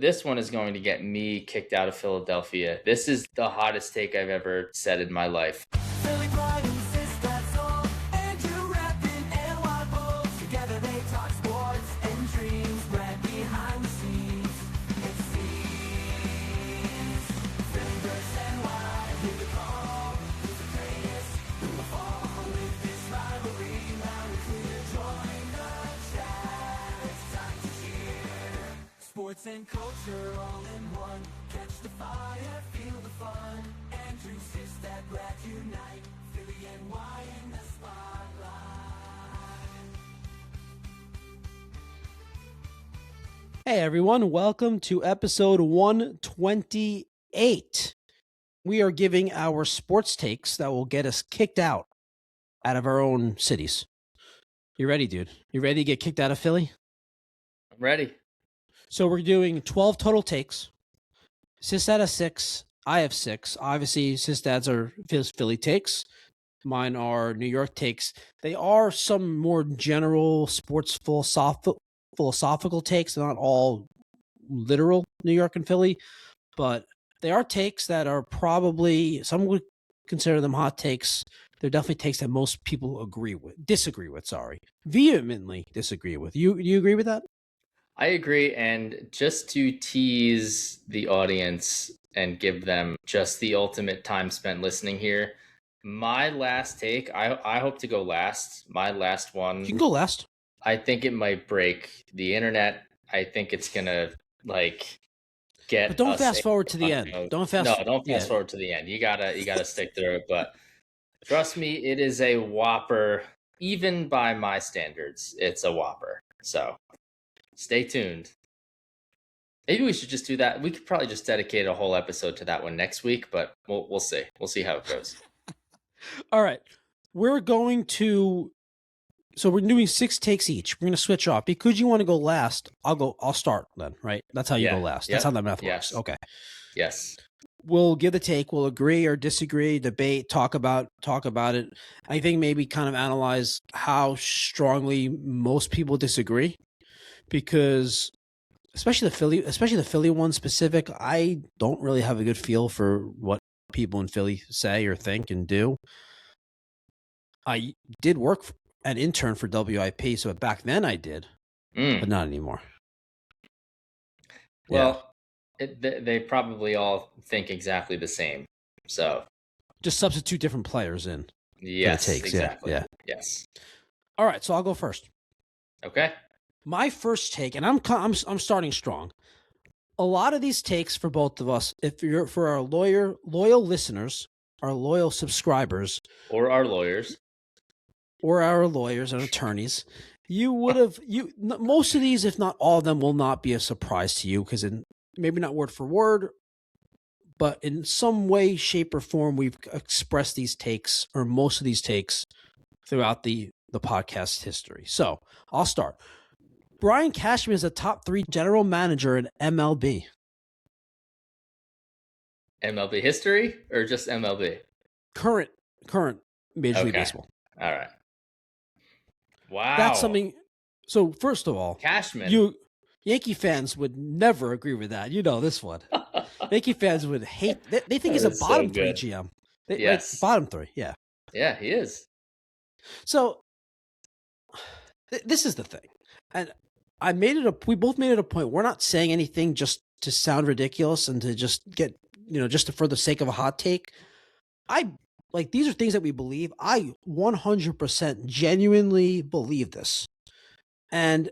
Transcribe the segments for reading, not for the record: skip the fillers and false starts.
This one is going to get me kicked out of Philadelphia. This is the hottest take I've ever said in my life. Philly pride and Sistad soul. Andrew rapping and wild bulls. Together they talk sports and dreams. Right behind the scenes, it seems. Philly versus NY, hear the call. Who's the greatest? Who will fall with this rivalry? Loud and clear, join the chat. It's time to cheer. Sports and culture all in one. Catch the fire, feel the fun. Andrew, Sistad, glad unite. Philly NY in the spotlight. Hey everyone, welcome to episode 128. We are giving our sports takes that will get us kicked out of our own cities. You ready, dude? You ready to get kicked out of Philly? I'm ready. So we're doing 12 total takes. Sistad has 6. I have 6. Obviously, Sistad's are Philly takes. Mine are New York takes. They are some more general sports philosophical takes. They're not all literal New York and Philly, but they are takes that are probably, some would consider them hot takes. They're definitely takes that most people vehemently disagree with. You agree with that? I agree. And just to tease the audience and give them just the ultimate time spent listening here, my last take, I hope to go last. My last one. You can go last. I think it might break the internet. I think it's going to get. But don't fast forward to the end. Don't fast forward to the end. You gotta stick through it. But trust me, it is a whopper. Even by my standards, it's a whopper. So stay tuned. Maybe we should just do that. We could probably just dedicate a whole episode to that one next week, but we'll see. We'll see how it goes. All right. We're doing 6 takes each. We're going to switch off. Because you want to go last, I'll start then, right? That's how you go last. That's how that math works. Okay. Yes. We'll give the take. We'll agree or disagree, debate, talk about it. I think maybe kind of analyze how strongly most people disagree, because especially the Philly one specific, I don't really have a good feel for what people in Philly say or think and do. I did work an intern for WIP, so back then I did, but not anymore. Well, they probably all think exactly the same. So just substitute different players in. Yes, takes. Exactly. Yeah. Yes. All right, so I'll go first. Okay. My first take, and I'm starting strong. A lot of these takes for both of us, for our loyal listeners, our loyal subscribers, or our lawyers and attorneys, most of these, if not all of them, will not be a surprise to you, because maybe not word for word, but in some way, shape, or form, we've expressed these takes, or most of these takes, throughout the podcast history. So I'll start. Brian Cashman is a top 3 general manager in MLB. MLB history or just MLB? Current Major League Baseball. All right. Wow. That's something. So first of all, Cashman. Yankee fans would never agree with that. You know this one. Yankee fans would hate. They think he's a bottom 3 GM. Yes. Bottom 3. Yeah. Yeah, he is. So this is the thing, and we both made it a point. We're not saying anything just to sound ridiculous and to just get, just for the sake of a hot take. These are things that we believe. I 100% genuinely believe this. And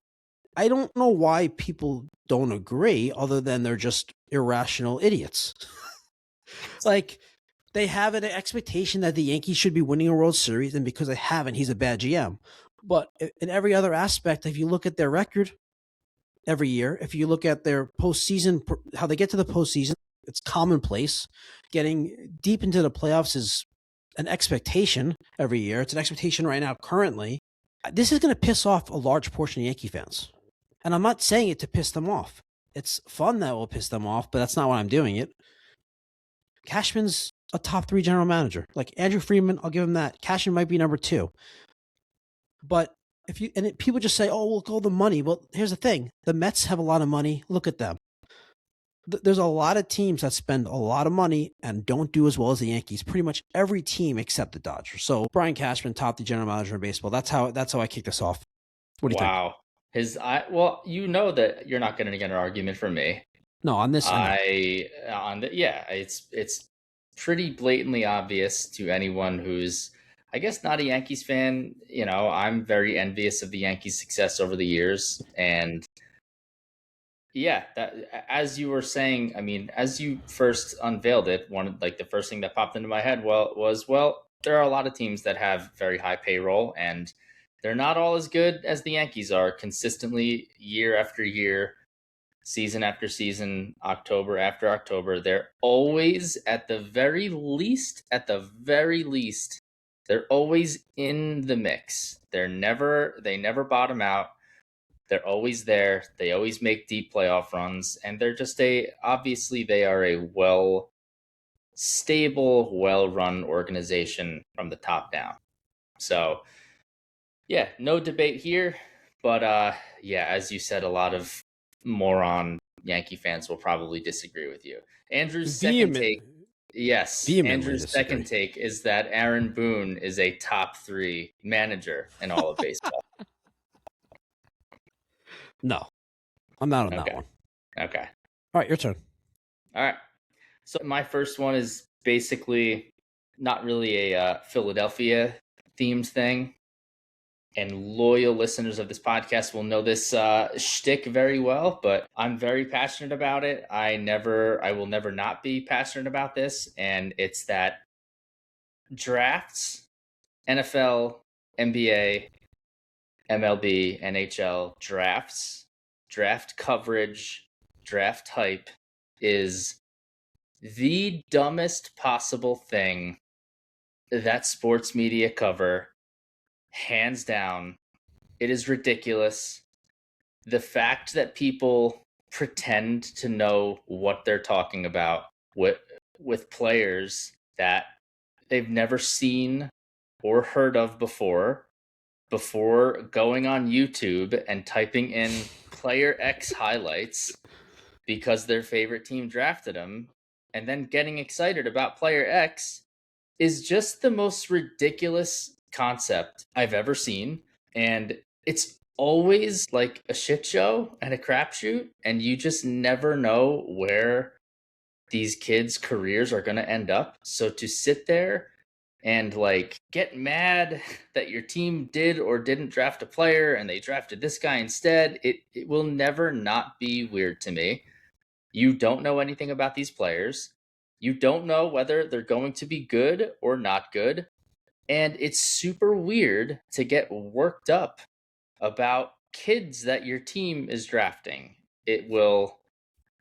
I don't know why people don't agree, other than they're just irrational idiots. They have an expectation that the Yankees should be winning a World Series, and because they haven't, he's a bad GM. But in every other aspect, if you look at their record every year, if you look at their postseason, how they get to the postseason, it's commonplace. Getting deep into the playoffs is an expectation every year. It's an expectation right now currently. This is going to piss off a large portion of Yankee fans. And I'm not saying it to piss them off. It's fun that will piss them off, but that's not why I'm doing it. Cashman's a top 3 general manager. Like Andrew Friedman, I'll give him that. Cashman might be number 2. But people just say, "Oh, we'll go the money." Well, here's the thing: the Mets have a lot of money. Look at them. there's a lot of teams that spend a lot of money and don't do as well as the Yankees. Pretty much every team except the Dodgers. So Brian Cashman, top the general manager in baseball. That's how I kick this off. What do you think? Wow. Well, you know that you're not going to get an argument from me. No, on this, It's pretty blatantly obvious to anyone who's, I guess, not a Yankees fan. You know, I'm very envious of the Yankees' success over the years, and yeah, that, as you were saying, I mean, as you first unveiled it, the first thing that popped into my head was there are a lot of teams that have very high payroll, and they're not all as good as the Yankees are consistently year after year, season after season, October after October. They're always at the very least, they're always in the mix. They never bottom out. They're always there. They always make deep playoff runs, and they're just obviously they are a stable, well-run organization from the top down. So, yeah, no debate here. But yeah, as you said, a lot of moron Yankee fans will probably disagree with you. Andrew's second take, Andrew's second take is that Aaron Boone is a top 3 manager in all of baseball. no, I'm not on that one. Okay. All right, your turn. All right. So my first one is basically not really a Philadelphia themed thing. And loyal listeners of this podcast will know this shtick very well, but I'm very passionate about it. I will never not be passionate about this. And it's that drafts, NFL, NBA, MLB, NHL drafts, draft coverage, draft hype is the dumbest possible thing that sports media cover. Hands down, it is ridiculous. The fact that people pretend to know what they're talking about with players that they've never seen or heard of before going on YouTube and typing in player X highlights because their favorite team drafted him, and then getting excited about player X is just the most ridiculous concept I've ever seen. And it's always like a shit show and a crapshoot, and you just never know where these kids' careers are going to end up. So to sit there and like get mad that your team did or didn't draft a player and they drafted this guy instead, it will never not be weird to me. You don't know anything about these players. You don't know whether they're going to be good or not good. And it's super weird to get worked up about kids that your team is drafting. It will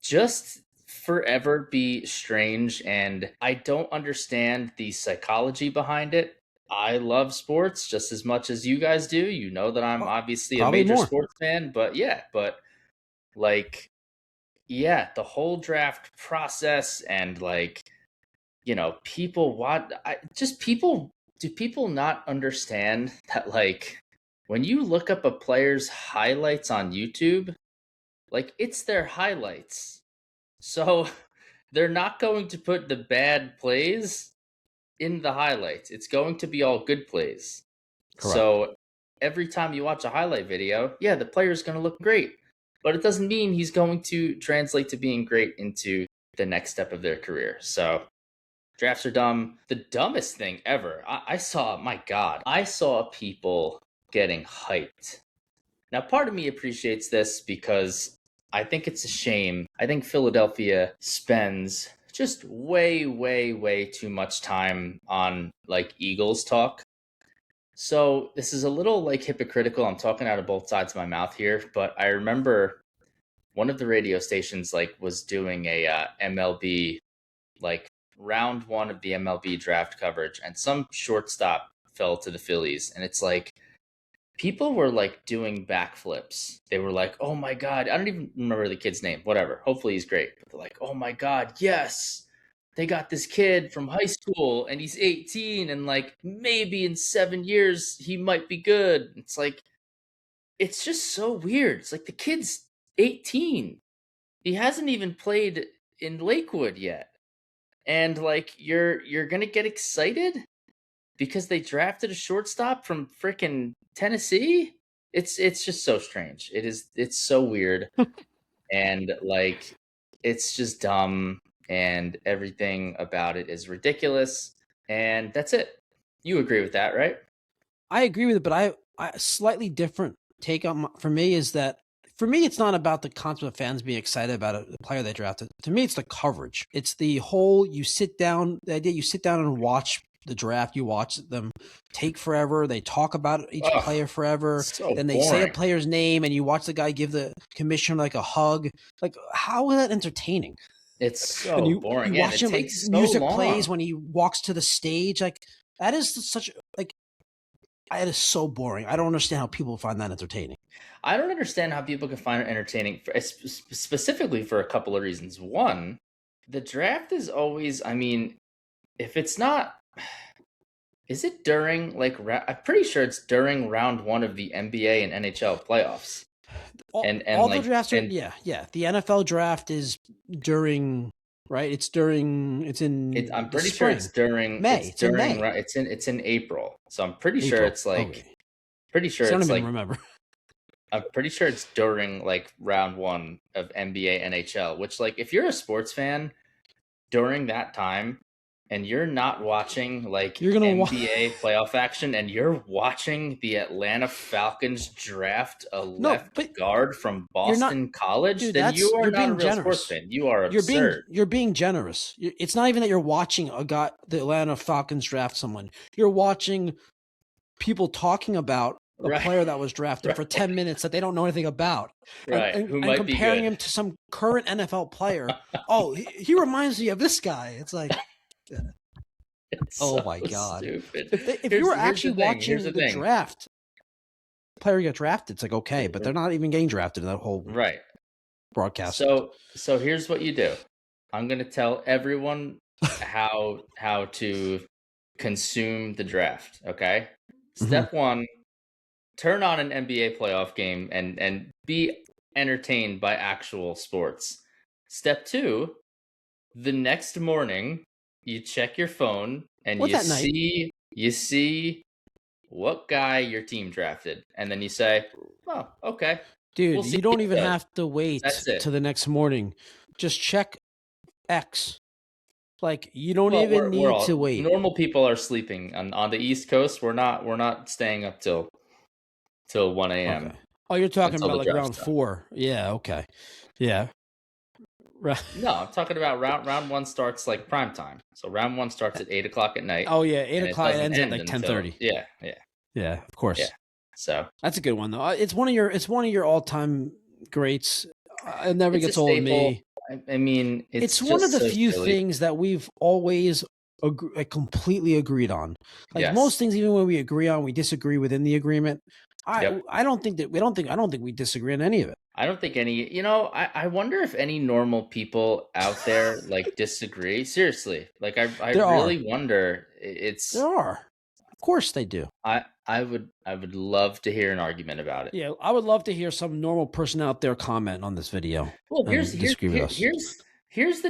just forever be strange, and I don't understand the psychology behind it. I love sports just as much as you guys do. You know that I'm obviously a major sports fan, but the whole draft process and do people not understand that when you look up a player's highlights on YouTube, it's their highlights. So they're not going to put the bad plays in the highlights. It's going to be all good plays. Correct. So every time you watch a highlight video, the player's going to look great. But it doesn't mean he's going to translate to being great into the next step of their career. So drafts are dumb. The dumbest thing ever. I saw people getting hyped. Now, part of me appreciates this because I think it's a shame. I think Philadelphia spends just way, way, way too much time on Eagles talk. So this is a little hypocritical. I'm talking out of both sides of my mouth here, but I remember one of the radio stations was doing a MLB round 1 of the MLB draft coverage, and some shortstop fell to the Phillies, and it's people were doing backflips. They were like, "Oh my God!" I don't even remember the kid's name. Whatever. Hopefully he's great. But they're like, "Oh my God, yes! They got this kid from high school, and he's 18, and maybe in 7 years he might be good." It's just so weird. It's the kid's 18. He hasn't even played in Lakewood yet. And like you're gonna get excited because they drafted a shortstop from freaking Tennessee. It's just so strange. It's so weird. And like it's just dumb and everything about it is ridiculous. And that's it. You agree with that, right? I agree with it, but I slightly different take on for me is that for me it's not about the concept of fans being excited about the player they drafted. To me, it's the coverage. It's the whole the idea you sit down and watch the draft. You watch them take forever. They talk about each player forever. So then they say a player's name, and you watch the guy give the commissioner like a hug. Like, how is that entertaining? It's so boring. You watch him, like, music plays when he walks to the stage. Like, that is such like. It is so boring. I don't understand how people find that entertaining. I don't understand how people can find it entertaining, specifically for a couple of reasons. One, the draft is always, I mean, if it's not, is it during, like, I'm pretty sure it's during round one of the NBA and NHL playoffs. All the drafts are, yeah. The NFL draft is during, right? I'm pretty sure it's during May. It's in May. It's in April. So I'm pretty sure it's like, pretty sure I don't it's even like, remember. I'm pretty sure it's during like round one of NBA NHL, which, like, if you're a sports fan during that time and you're not watching like NBA playoff action and you're watching the Atlanta Falcons draft a left guard from Boston College, then you are not a real sports fan. You are absurd. You're being generous. It's not even that you're watching the Atlanta Falcons draft someone. You're watching people talking about a player that was drafted for 10 minutes that they don't know anything about. And comparing him to some current NFL player. Oh, he reminds me of this guy. It's like, my God. Stupid. If you were actually watching the draft, player get drafted, it's like, okay, but they're not even getting drafted in that whole broadcast. So here's what you do. I'm going to tell everyone how to consume the draft, okay? Step one, turn on an NBA playoff game and be entertained by actual sports. Step two, the next morning, you check your phone and you see what guy your team drafted. And then you say, oh, okay. Dude, you don't even have to wait till the next morning. Just check X. Like, you don't even need to wait. Normal people are sleeping on the East Coast. We're not staying up till 1 a.m. Okay. Oh, you're talking about like round 4. Yeah, okay. Yeah. Right. No, I'm talking about round one starts like prime time. So round one starts at 8 o'clock at night. Oh yeah, 8 o'clock ends at like 10:30. Yeah, of course. Yeah. So that's a good one though. It's one of your all-time greats. It never gets old to me. I mean, it's one of the few things that we've always completely agreed on. Like most things, even when we agree on, we disagree within the agreement. I don't think we disagree on any of it. I don't think any, I wonder if any normal people out there like disagree. Seriously. Like I really wonder. There are. Of course they do. I would love to hear an argument about it. Yeah, I would love to hear some normal person out there comment on this video. Well, here's the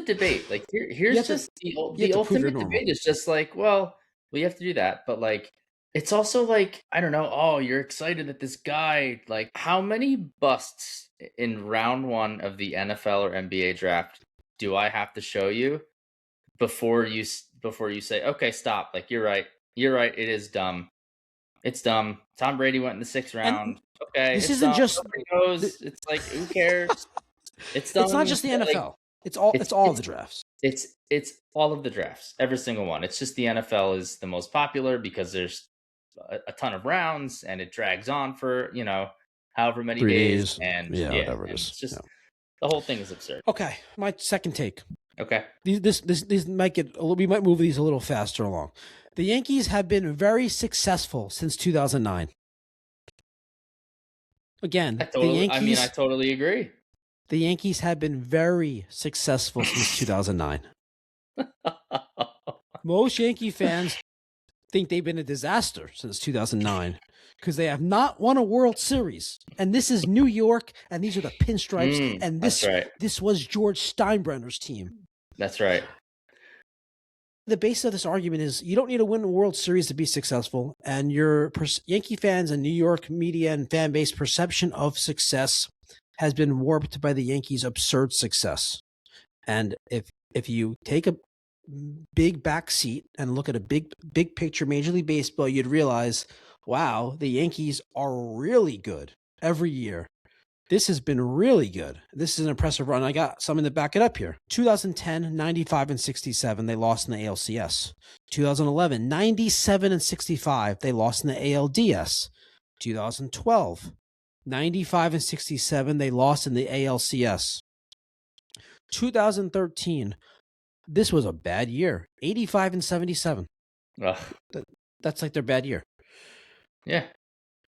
debate. Like here's just the ultimate debate is just like, well, we have to do that, but like it's also like, I don't know, oh, you're excited that this guy, like, how many busts in round one of the NFL or NBA draft do I have to show you before you say, okay, stop. Like, you're right. It is dumb. It's dumb. Tom Brady went in the 6th round. Okay. This isn't dumb. Just. It's like, who cares? It's dumb. It's not just the NFL. Like, it's all of the drafts. It's all of the drafts. Every single one. It's just the NFL is the most popular because there's a ton of rounds and it drags on for, however many days. And whatever it is. It's just the whole thing is absurd. Okay. My second take. Okay. These might we might move these a little faster along. The Yankees have been very successful since 2009. Again, I totally agree. The Yankees have been very successful since 2009. Most Yankee fans think they've been a disaster since 2009. because they have not won a World Series. And this is New York, and these are the pinstripes. And that's right. This was George Steinbrenner's team. That's right. The base of this argument is you don't need to win a World Series to be successful, and your Yankee fans and New York media and fan base perception of success has been warped by the Yankees' absurd success. And if you take a big back seat and look at a big picture Major League Baseball, you'd realize, wow, the Yankees are really good every year. This has been really good. This is an impressive run. I got something to back it up here. 2010, 95 and 67, they lost in the ALCS. 2011, 97 and 65, they lost in the ALDS. 2012, 95 and 67, they lost in the ALCS. 2013, this was a bad year. 85 and 77. Ugh. That's like their bad year. Yeah.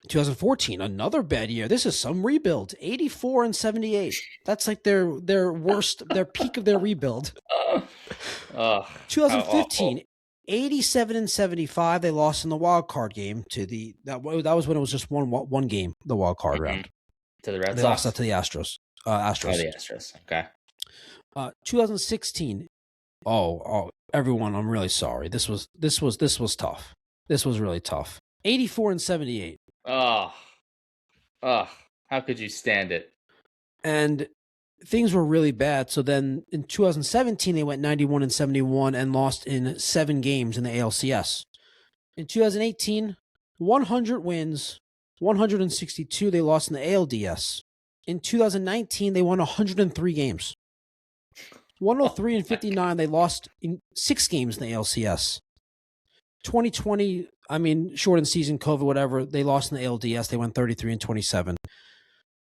2014, another bad year. This is some rebuild. 84 and 78. That's like their worst, their peak of their rebuild. 2015, 87 and 75. They lost in the wild card game to that was when it was just one game, the wild card round. To the Red Sox. They lost that to the Astros. Oh, the Astros. Okay. 2016. Oh, everyone, I'm really sorry. This was tough. This was really tough. 84 and 78. Oh, how could you stand it? And things were really bad. So then in 2017, they went 91 and 71 and lost in 7 games in the ALCS. In 2018, 100 wins, 162, they lost in the ALDS. In 2019, they won 103 games. 103 and 59, they lost in 6 games in the ALCS. 2020, shortened season, COVID, whatever, they lost in the ALDS. They went 33 and 27.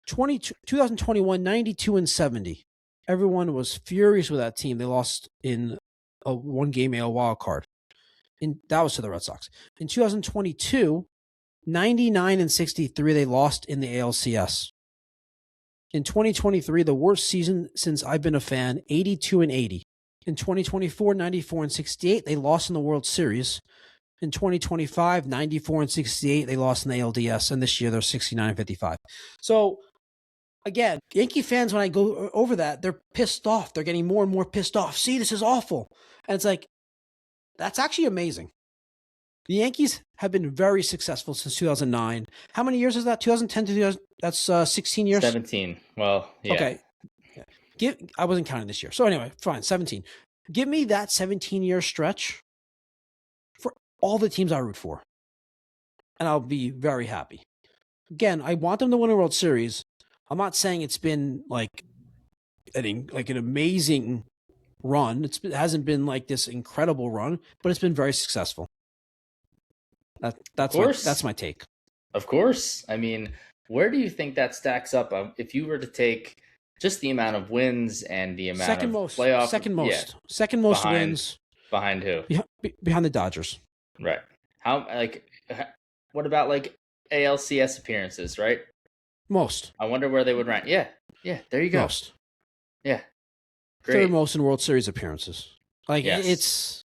2021, 92 and 70. Everyone was furious with that team. They lost in a 1-game AL wild card. That was to the Red Sox. In 2022, 99 and 63, they lost in the ALCS. In 2023, the worst season since I've been a fan, 82 and 80. In 2024, 94 and 68, they lost in the World Series. In 2025, 94 and 68, they lost in the ALDS, and this year they're 69 and 55. So, again, Yankee fans, when I go over that, they're pissed off. They're getting more and more pissed off. See, this is awful. And it's like, that's actually amazing. The Yankees have been very successful since 2009. How many years is that? 2010 to 2000? That's 16 years? 17. Well, yeah. Okay. I wasn't counting this year. So anyway, fine, 17. Give me that 17-year stretch for all the teams I root for, and I'll be very happy. Again, I want them to win a World Series. I'm not saying it's been like an amazing run. It hasn't been like this incredible run, but it's been very successful. That's my take. Of course. Where do you think that stacks up? If you were to take just the amount of wins and the amount of playoff... Second most. Yeah. Second most wins. Behind who? Behind the Dodgers. Right. What about ALCS appearances, right? Most. I wonder where they would rank. Yeah. Yeah, there you go. Most. Yeah. Great. Third most in World Series appearances. Yes.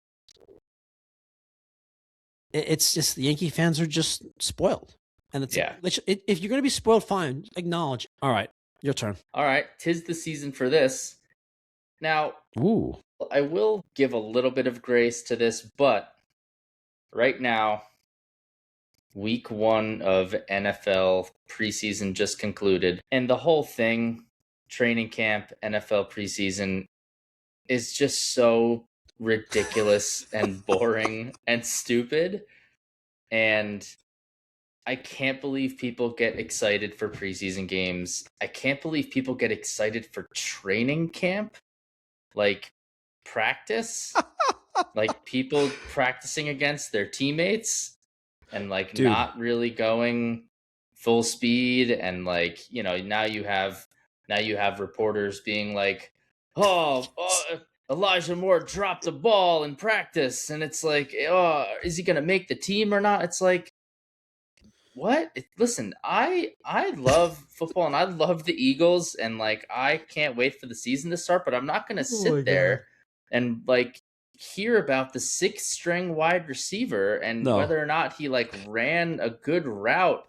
It's just the Yankee fans are just spoiled. And if you're going to be spoiled, fine. Acknowledge. All right. Your turn. All right. 'Tis the season for this. Now, ooh, I will give a little bit of grace to this, but right now, week 1 of NFL preseason just concluded, and the whole thing, training camp, NFL preseason, is just so ridiculous and boring and stupid. And I can't believe people get excited for preseason games. I can't believe people get excited for training camp, practice, people practicing against their teammates and not really going full speed. And now you have reporters being like, oh, Elijah Moore dropped the ball in practice, and it's is he gonna make the team or not? It's what? Listen, I love football and I love the Eagles, and I can't wait for the season to start, but I'm not gonna sit there and hear about the 6th-string wide receiver and No. whether or not he like ran a good route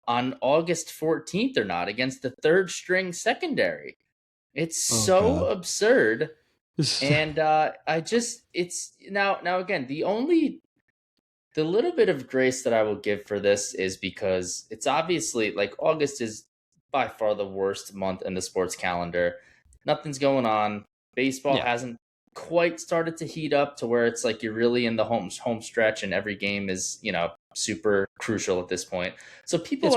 on August 14th or not against the 3rd-string secondary. It's so God. absurd. And it's now again, the little bit of grace that I will give for this is because it's obviously like August is by far the worst month in the sports calendar. Nothing's going on. Baseball hasn't quite started to heat up to where it's like you're really in the home stretch and every game is, super crucial at this point. So people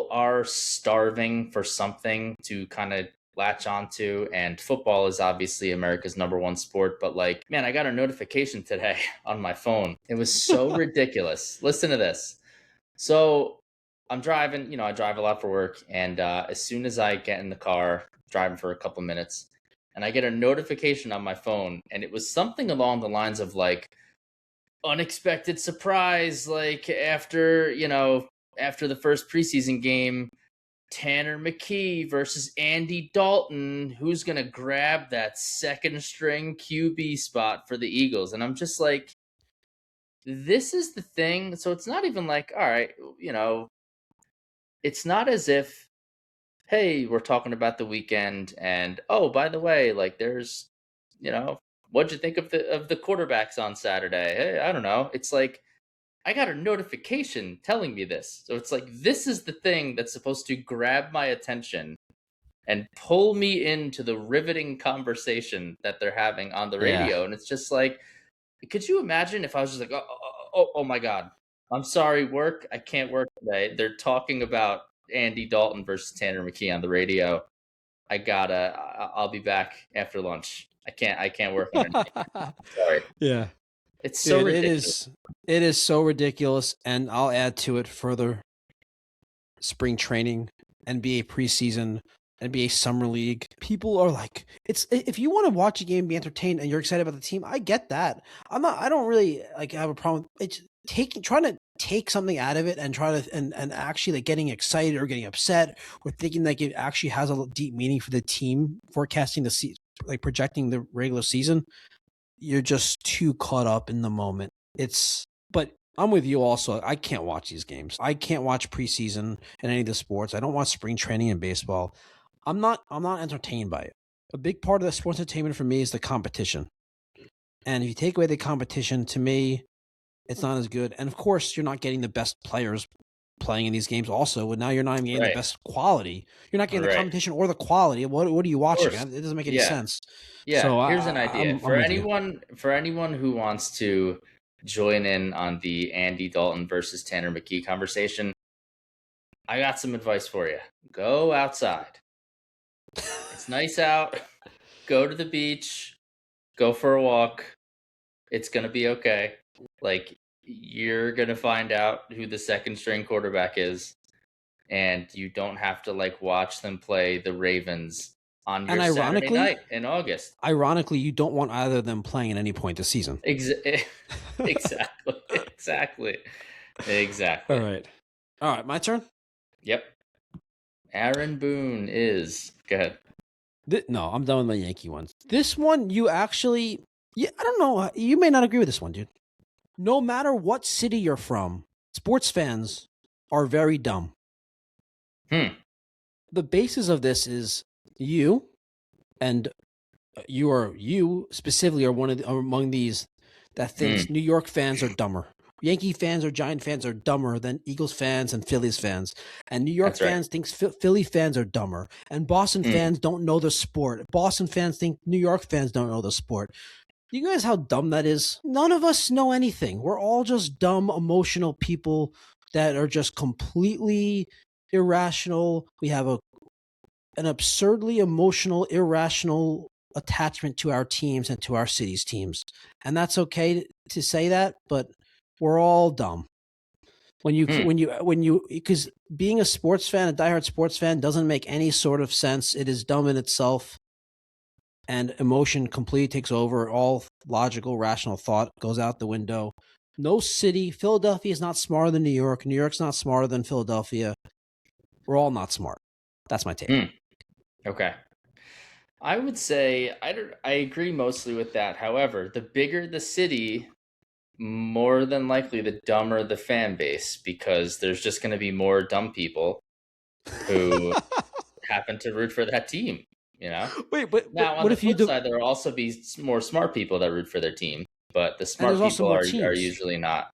are starving for something to kind of latch onto, and football is obviously America's #1 sport, but like, man, I got a notification today on my phone. It was so ridiculous. Listen to this. So I'm driving, I drive a lot for work, and as soon as I get in the car, driving for a couple minutes, and I get a notification on my phone, and it was something along the lines of like unexpected surprise, like after the first preseason game, Tanner McKee versus Andy Dalton. Who's going to grab that 2nd-string QB spot for the Eagles? And I'm just like, this is the thing. So it's not even like, all right, it's not as if, hey, we're talking about the weekend and, oh, by the way, like there's, what'd you think of the quarterbacks on Saturday? Hey, I don't know. It's like, I got a notification telling me this. So it's like, this is the thing that's supposed to grab my attention and pull me into the riveting conversation that they're having on the radio. And it's just like, could you imagine if I was just like, oh my God, I'm sorry, work. I can't work today. They're talking about Andy Dalton versus Tanner McKee on the radio. I'll be back after lunch. I can't work on anything. Sorry. Yeah. It's so ridiculous. It is so ridiculous, and I'll add to it further. Spring training, NBA preseason, NBA summer league. People are like, if you want to watch a game, be entertained, and you're excited about the team, I get that. I don't really like have a problem. It's trying to take something out of it and try to and actually like getting excited or getting upset or thinking like it actually has a deep meaning for the team, forecasting the season, like projecting the regular season. You're just too caught up in the moment. But I'm with you also. I can't watch these games. I can't watch preseason in any of the sports. I don't watch spring training in baseball. I'm not entertained by it. A big part of the sports entertainment for me is the competition. And if you take away the competition, to me, it's not as good. And of course, you're not getting the best players playing in these games also. And now you're not even getting the best quality. You're not getting the competition or the quality. What are you watching? It doesn't make any sense. Yeah, so here's an idea. For anyone who wants to join in on the Andy Dalton versus Tanner McKee conversation, I got some advice for you. Go outside. It's nice out. Go to the beach. Go for a walk. It's going to be okay. Like, you're going to find out who the 2nd-string quarterback is, and you don't have to like watch them play the Ravens on your Saturday night in August. Ironically, you don't want either of them playing at any point this season. Exactly. All right, my turn? Yep. Aaron Boone is. Go ahead. No, I'm done with my Yankee ones. This one, I don't know. You may not agree with this one, dude. No matter what city you're from, sports fans are very dumb. The basis of this is you specifically are among these that thinks New York fans are dumber. Yankee fans or Giant fans are dumber than Eagles fans and Phillies fans. And New York fans think Philly fans are dumber. And Boston fans don't know the sport. Boston fans think New York fans don't know the sport. You guys how dumb that is? None of us know anything. We're all just dumb, emotional people that are just completely irrational. We have an absurdly emotional, irrational attachment to our teams and to our city's teams. And that's okay to say that, but we're all dumb. Because being a sports fan, a diehard sports fan, doesn't make any sort of sense. It is dumb in itself, and emotion completely takes over. All logical, rational thought goes out the window. No city, Philadelphia is not smarter than New York. New York's not smarter than Philadelphia. We're all not smart. That's my take. Okay. I would say I agree mostly with that. However, the bigger the city, more than likely the dumber the fan base, because there's just going to be more dumb people who happen to root for that team, you know? Wait, but Now, on what the if you flip do? side, there will also be more smart people that root for their team, but the And there's smart also people more are teams. usually not.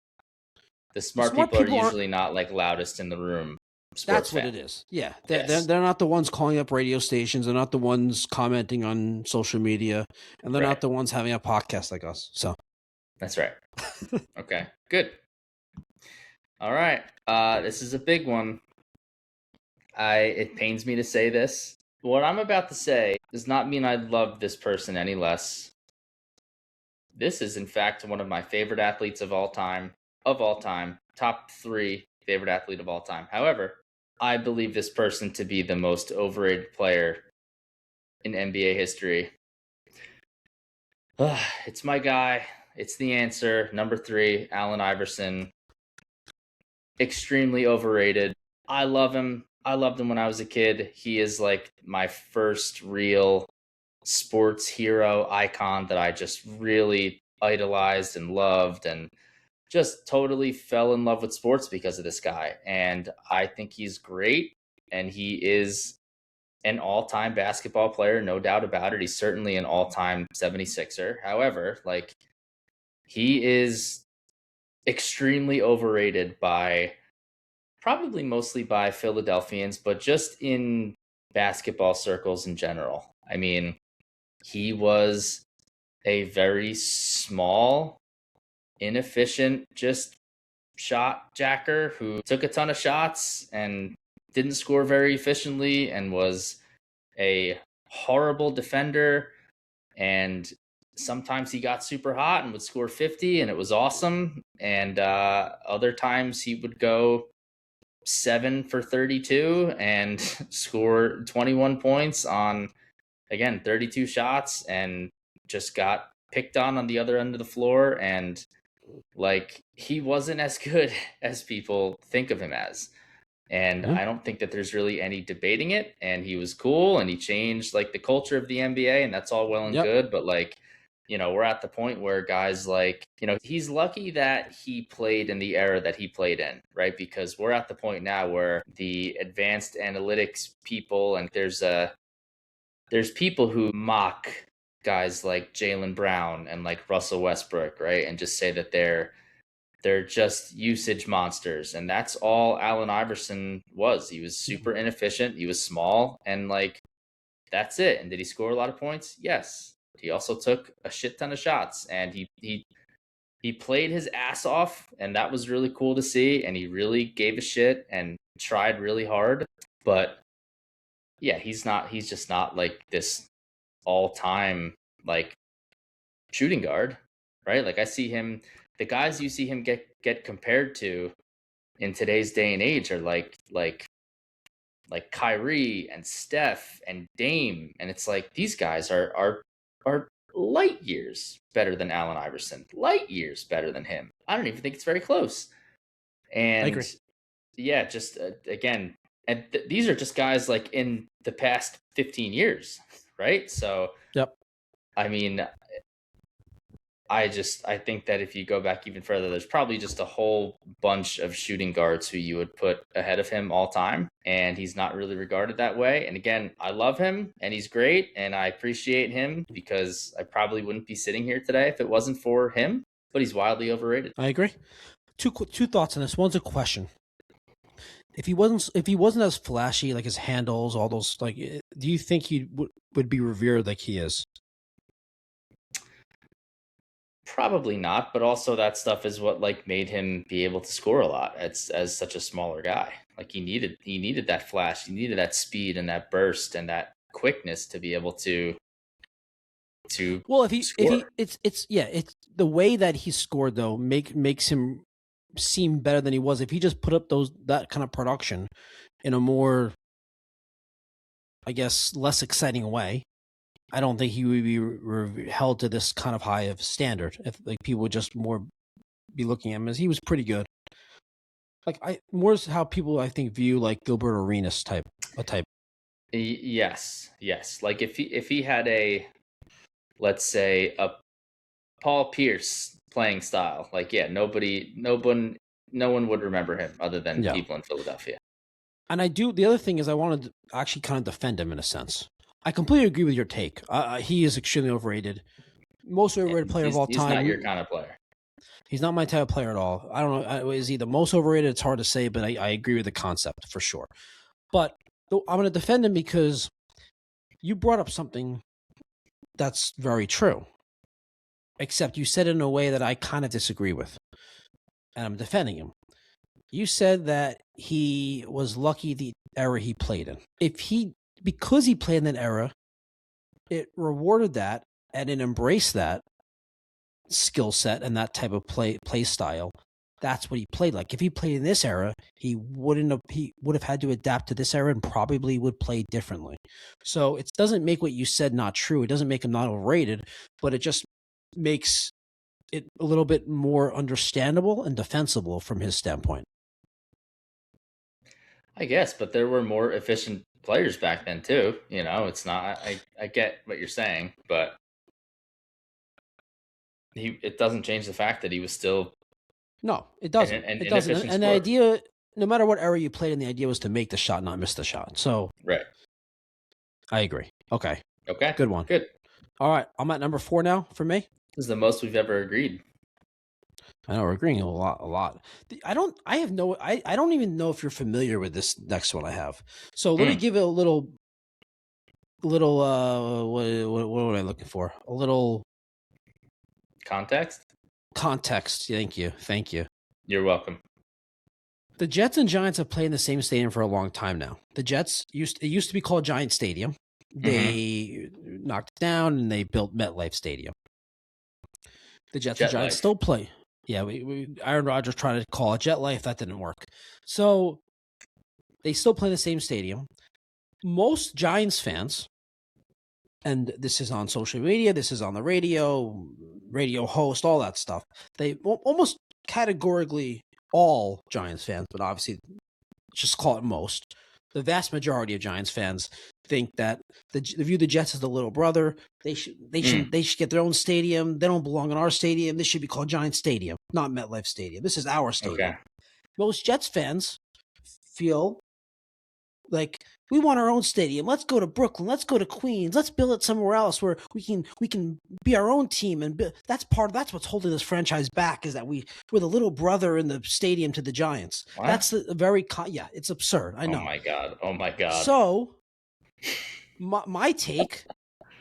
The The smart smart people are people aren't. usually not like loudest in the room sports That's what fans. it is. Yeah, Yes. they're not the ones calling up radio stations. They're not the ones commenting on social media, and they're Right. not the ones having a podcast like us. So That's right. Okay. Good. All right. This is a big one. It pains me to say this. What I'm about to say does not mean I love this person any less. This is, in fact, one of my favorite athletes of all time. Top 3 favorite athlete of all time. However, I believe this person to be the most overrated player in NBA history. It's my guy. It's the answer. Number 3, Allen Iverson. Extremely overrated. I love him. I loved him when I was a kid. He is like my first real sports hero icon that I just really idolized and loved, and just totally fell in love with sports because of this guy. And I think he's great, and he is an all-time basketball player, no doubt about it. He's certainly an all-time 76er. However, like, he is extremely overrated by probably mostly by Philadelphians, but just in basketball circles in general. I mean, he was a very small, inefficient, just shot jacker who took a ton of shots and didn't score very efficiently and was a horrible defender. And sometimes he got super hot and would score 50 and it was awesome. And other times he would go 7 for 32 and score 21 points on, again, 32 shots, and just got picked on the other end of the floor. And like, he wasn't as good as people think of him as. And I don't think that there's really any debating it. And he was cool, and he changed like the culture of the NBA, and that's all well and good. But like, we're at the point where guys like, he's lucky that he played in the era that he played in, right? Because we're at the point now where the advanced analytics people, and there's people who mock guys like Jaylen Brown and like Russell Westbrook, right? And just say that they're just usage monsters. And that's all Allen Iverson was. He was super inefficient. He was small, and like, that's it. And did he score a lot of points? Yes. He also took a shit ton of shots, and he played his ass off, and that was really cool to see. And he really gave a shit and tried really hard. But yeah, he's just not like this all-time like shooting guard, right? Like, I see him, the guys you see him get compared to in today's day and age are like Kyrie and Steph and Dame, and it's like, these guys are light years better than Allen Iverson, light years better than him. I don't even think it's very close. And I agree. yeah, just again, and these are just guys like in the past 15 years, right? So yep. I mean, I think that if you go back even further, there's probably just a whole bunch of shooting guards who you would put ahead of him all time, and he's not really regarded that way. And again, I love him, and he's great, and I appreciate him, because I probably wouldn't be sitting here today if it wasn't for him, but he's wildly overrated. I agree. Two thoughts on this. One's a question. If he wasn't as flashy, like his handles, all those, like, do you think he would be revered like he is? Probably not, but also that stuff is what like made him be able to score a lot as such a smaller guy. Like, he needed that flash, he needed that speed and that burst and that quickness to be able to well, if score. it's the way that he scored though makes him seem better than he was. If he just put up that kind of production in a more, I guess, less exciting way, I don't think he would be held to this kind of high of standard. If like people would just more be looking at him as he was pretty good. Like, more is how people, I think, view like Gilbert Arenas type. Yes. Like if he had a, let's say, a Paul Pierce playing style, like no one would remember him other than Yeah. people in Philadelphia. And the other thing is I wanted to actually kind of defend him in a sense. I completely agree with your take. He is extremely overrated. Most overrated player of all time. He's not your kind of player. He's not my type of player at all. I don't know. Is he the most overrated? It's hard to say, but I agree with the concept for sure. But I'm going to defend him because you brought up something that's very true, except you said it in a way that I kind of disagree with, and I'm defending him. You said that he was lucky the era he played in. Because he played in that era, it rewarded that and it embraced that skill set and that type of play style. That's what he played like. If he played in this era, he would have had to adapt to this era and probably would play differently. So it doesn't make what you said not true. It doesn't make him not overrated, but it just makes it a little bit more understandable and defensible from his standpoint. I guess, but there were more efficient players back then too. It's not. I get what you're saying, but it doesn't change the fact that he was still. No, it doesn't. It doesn't. And the idea, no matter what era you played in, the idea was to make the shot, not miss the shot. So, right. I agree. Okay. Good one. Good. All right. I'm at number 4 now for me. This is the most we've ever agreed. I know we're agreeing a lot. I don't even know if you're familiar with this next one I have. So let me give it a little, what am I looking for? A little context. Thank you. You're welcome. The Jets and Giants have played in the same stadium for a long time now. The Jets used to be called Giant Stadium. They knocked it down and they built MetLife Stadium. The Jets and Giants still play. Yeah, Aaron Rodgers tried to call it Jet Life. That didn't work. So they still play in the same stadium. Most Giants fans, and this is on social media, this is on the radio host, all that stuff. They almost categorically all Giants fans, but obviously just call it most. The vast majority of Giants fans think that they view the Jets as the little brother. They should get their own stadium. They don't belong in our stadium. This should be called Giant Stadium, not MetLife Stadium. This is our stadium. Okay. Most Jets fans feel like we want our own stadium. Let's go to Brooklyn. Let's go to Queens. Let's build it somewhere else where we can be our own team. And that's what's holding this franchise back, is that we're the little brother in the stadium to the Giants. What? That's it's absurd. I know. Oh my God. So my take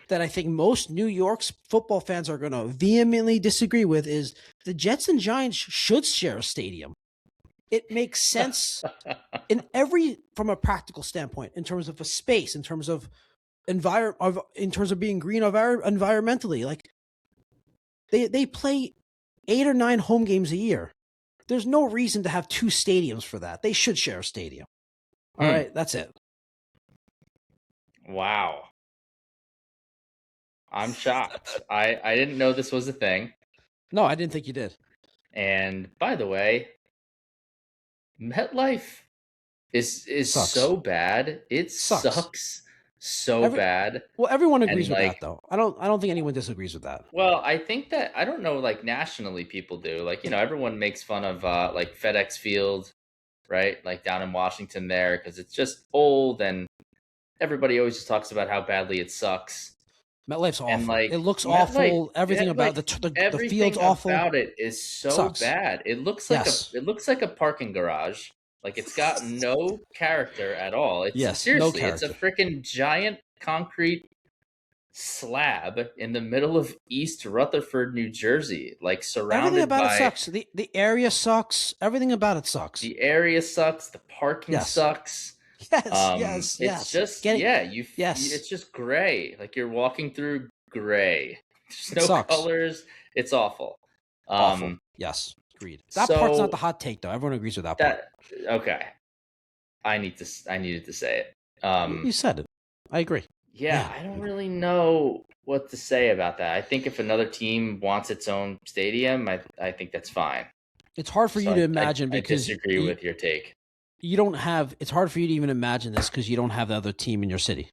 that I think most New York's football fans are going to vehemently disagree with is the Jets and Giants should share a stadium. It makes sense from a practical standpoint, in terms of a space, in terms of in terms of being green environmentally. Like they play 8 or 9 home games a year. There's no reason to have 2 stadiums for that. They should share a stadium. All right, that's it. Wow. I'm shocked. I didn't know this was a thing. No, I didn't think you did. And by the way, MetLife is so bad. It sucks so bad. Well, everyone agrees with that, though. I don't think anyone disagrees with that. Well, I think that, I don't know, like nationally people do. Like, everyone makes fun of like FedEx Field, right? Like down in Washington there, because it's just old and everybody always just talks about how badly it sucks. MetLife's awful. And like, it looks awful. Everything about the field's awful. Everything about it is so bad. It looks like a parking garage. Like, it's got no character at all. It's seriously, it's a freaking giant concrete slab in the middle of East Rutherford, New Jersey. Like, surrounded everything about by, it sucks. The area sucks. Everything about it sucks. The area sucks. The parking sucks. Yes. It's just it's just gray. Like, you're walking through gray. There's no colors. It's awful. Awful. Yes, agreed. That part's not the hot take, though. Everyone agrees with that part. Okay. I needed to say it. You said it. I agree. Yeah, I don't really know what to say about that. I think if another team wants its own stadium, I think that's fine. It's hard for you to imagine because I disagree with your take. you don't have. It's hard for you to even imagine this because you don't have the other team in your city.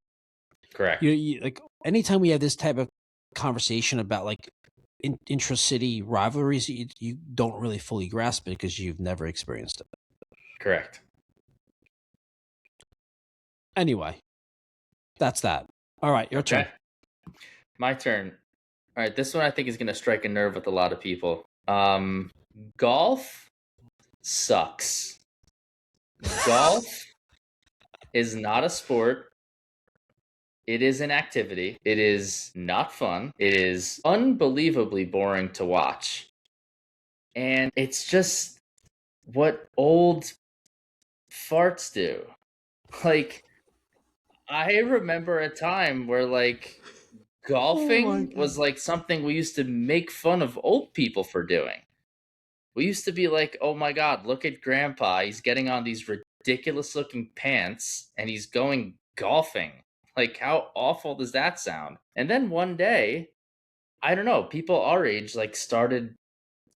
Correct. You like anytime we have this type of conversation about like intra-city rivalries, you don't really fully grasp it because you've never experienced it. Correct. Anyway, that's that. All right, your turn. My turn. All right, this one I think is going to strike a nerve with a lot of people. Golf sucks. Golf is not a sport. It is an activity. It is not fun. It is unbelievably boring to watch. And it's just what old farts do. Like, I remember a time where, like, golfing was like something we used to make fun of old people for doing. We used to be like, oh my God, look at grandpa. He's getting on these ridiculous looking pants and he's going golfing. Like, how awful does that sound? And then one day, I don't know, people our age like started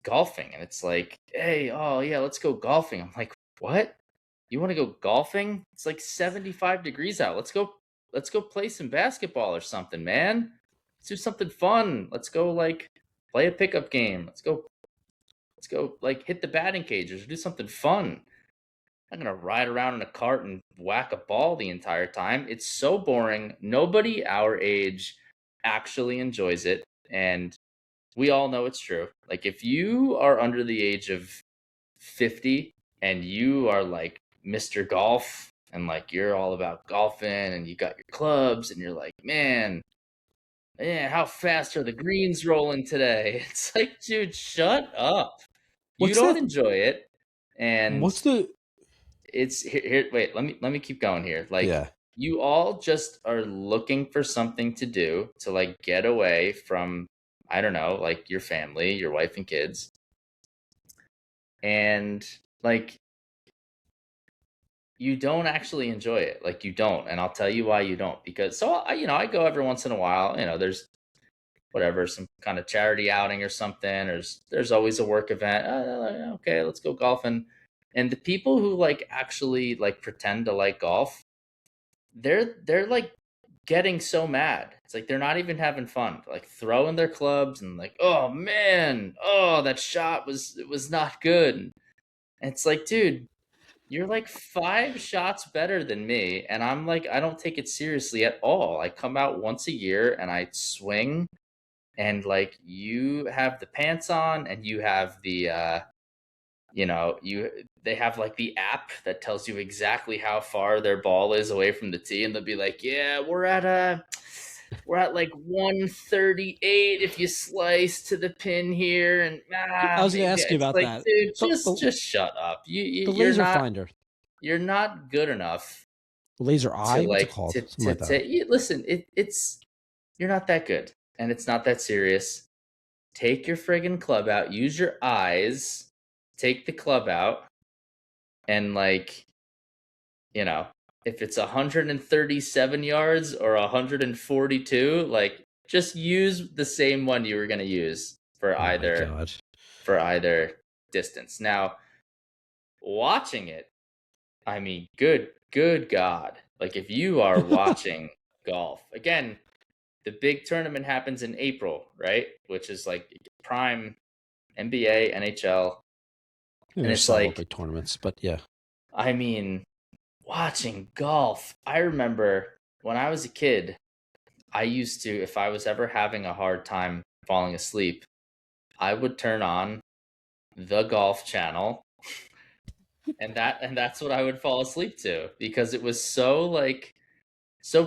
golfing and it's like, hey, oh yeah, let's go golfing. I'm like, what? You want to go golfing? It's like 75 degrees out. Let's go play some basketball or something, man. Let's do something fun. Let's go like play a pickup game. Let's go like hit the batting cages or do something fun. I'm not gonna ride around in a cart and whack a ball the entire time. It's so boring. Nobody our age actually enjoys it. And we all know it's true. Like, if you are under the age of 50 and you are like Mr. Golf and like you're all about golfing and you got your clubs and you're like, man, how fast are the greens rolling today? It's like, dude, shut up. You don't enjoy it. And What's the it's here, wait, let me keep going here. Like, you all just are looking for something to do to like get away from, I don't know, like your family, your wife and kids. And like, you don't actually enjoy it. Like, you don't. And I'll tell you why you don't. Because so I go every once in a while, there's whatever, some kind of charity outing or something, or there's always a work event. Okay, let's go golfing. And the people who like actually like pretend to like golf, they're like getting so mad. It's like they're not even having fun. They're, like, throwing their clubs and like, oh man, that shot was not good. And it's like, dude, you're like 5 shots better than me, and I'm like, I don't take it seriously at all. I come out once a year and I swing, and like, you have the pants on and you have the they have like the app that tells you exactly how far their ball is away from the tee, and they'll be like, yeah, we're at like 138 if you slice to the pin here. And I was gonna ask you about like, that. Dude, just shut up. The You're laser not, finder. You're not good enough. Laser eye? To What's like it called? listen, you're not that good, and it's not that serious. Take your friggin' club out. Use your eyes. Take the club out, and like, if it's 137 yards or 142, like, just use the same one you were gonna use for either distance. Now, watching it, I mean, good God. Like, if you are watching golf, again, the big tournament happens in April, right? Which is like prime NBA, NHL. And it's like big tournaments, but yeah. I mean, watching golf. I remember when I was a kid, I used to, if I was ever having a hard time falling asleep, I would turn on the Golf Channel, and that's what I would fall asleep to, because it was so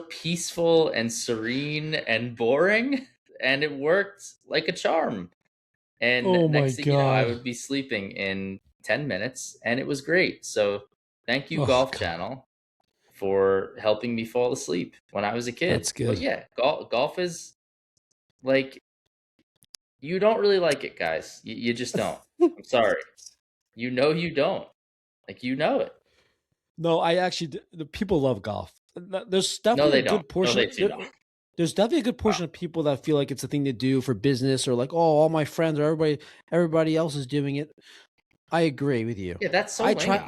peaceful and serene and boring, and it worked like a charm. And next thing you know, I would be sleeping in 10 minutes, and it was great. So thank you, Golf Channel, for helping me fall asleep when I was a kid. That's good. But yeah, golf is like, you don't really like it, guys. You just don't. I'm sorry. You don't. Like, it. No, I actually, the people love golf. There's definitely a good portion. There's definitely a good portion of people that feel like it's a thing to do for business, or like, oh, all my friends or everybody else is doing it. I agree with you. Yeah, that's so lame.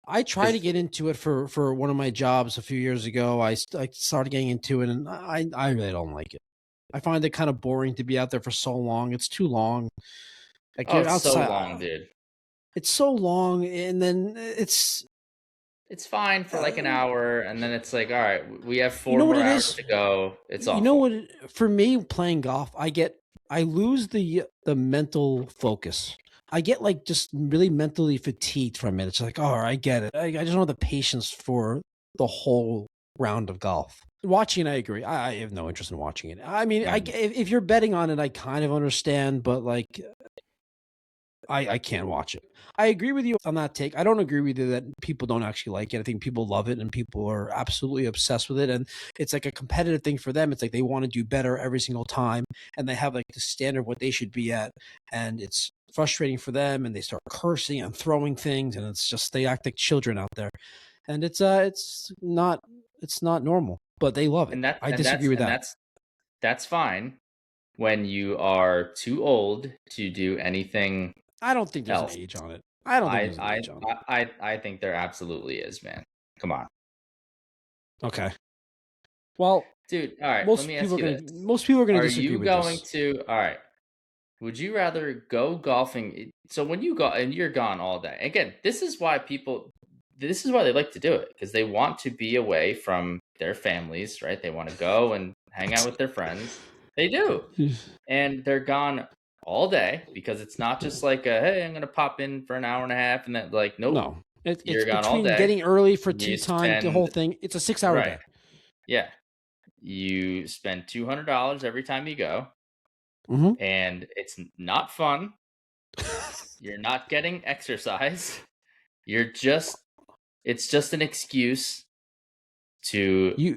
I tried to get into it for one of my jobs a few years ago. I started getting into it, and I really don't like it. I find it kind of boring to be out there for so long. It's too long. Like Oh, you're it's so outside. long, dude. It's so long, and then It's fine for like an hour, and then it's like, all right, we have 4 know what more it hours is? to go. It's You awful. know what? For me, playing golf, I lose the mental focus. I get like just really mentally fatigued from it. It's like, oh, I get it. I just don't have the patience for the whole round of golf. Watching, I agree. I have no interest in watching it. I mean, if you're betting on it, I kind of understand, but like, I can't watch it. I agree with you on that take. I don't agree with you that people don't actually like it. I think people love it and people are absolutely obsessed with it. And it's like a competitive thing for them. It's like they want to do better every single time. And they have like the standard of what they should be at. And it's frustrating for them. And they start cursing and throwing things. And it's just, they act like children out there. And it's not normal, but they love it. I disagree with that. That's fine when you are too old to do anything. I don't think there's else. an age on it. I don't think there's an age on it. I think there absolutely is, man. Come on. Okay. Well, dude, all right, most let me ask you this. Most people are going to Are disagree you with going this. to, all right, would you rather go golfing? So when you go and you're gone all day, again, this is why they like to do it, because they want to be away from their families, right? They want to go and hang out with their friends. They do. And they're gone all day, because it's not just like hey, I'm gonna pop in for an hour and a half, and then like, nope. No, it's gone all between day. getting early for tea time, the whole thing. It's a 6-hour day. Yeah, you spend $200 every time you go, and it's not fun. You're not getting exercise. It's just an excuse to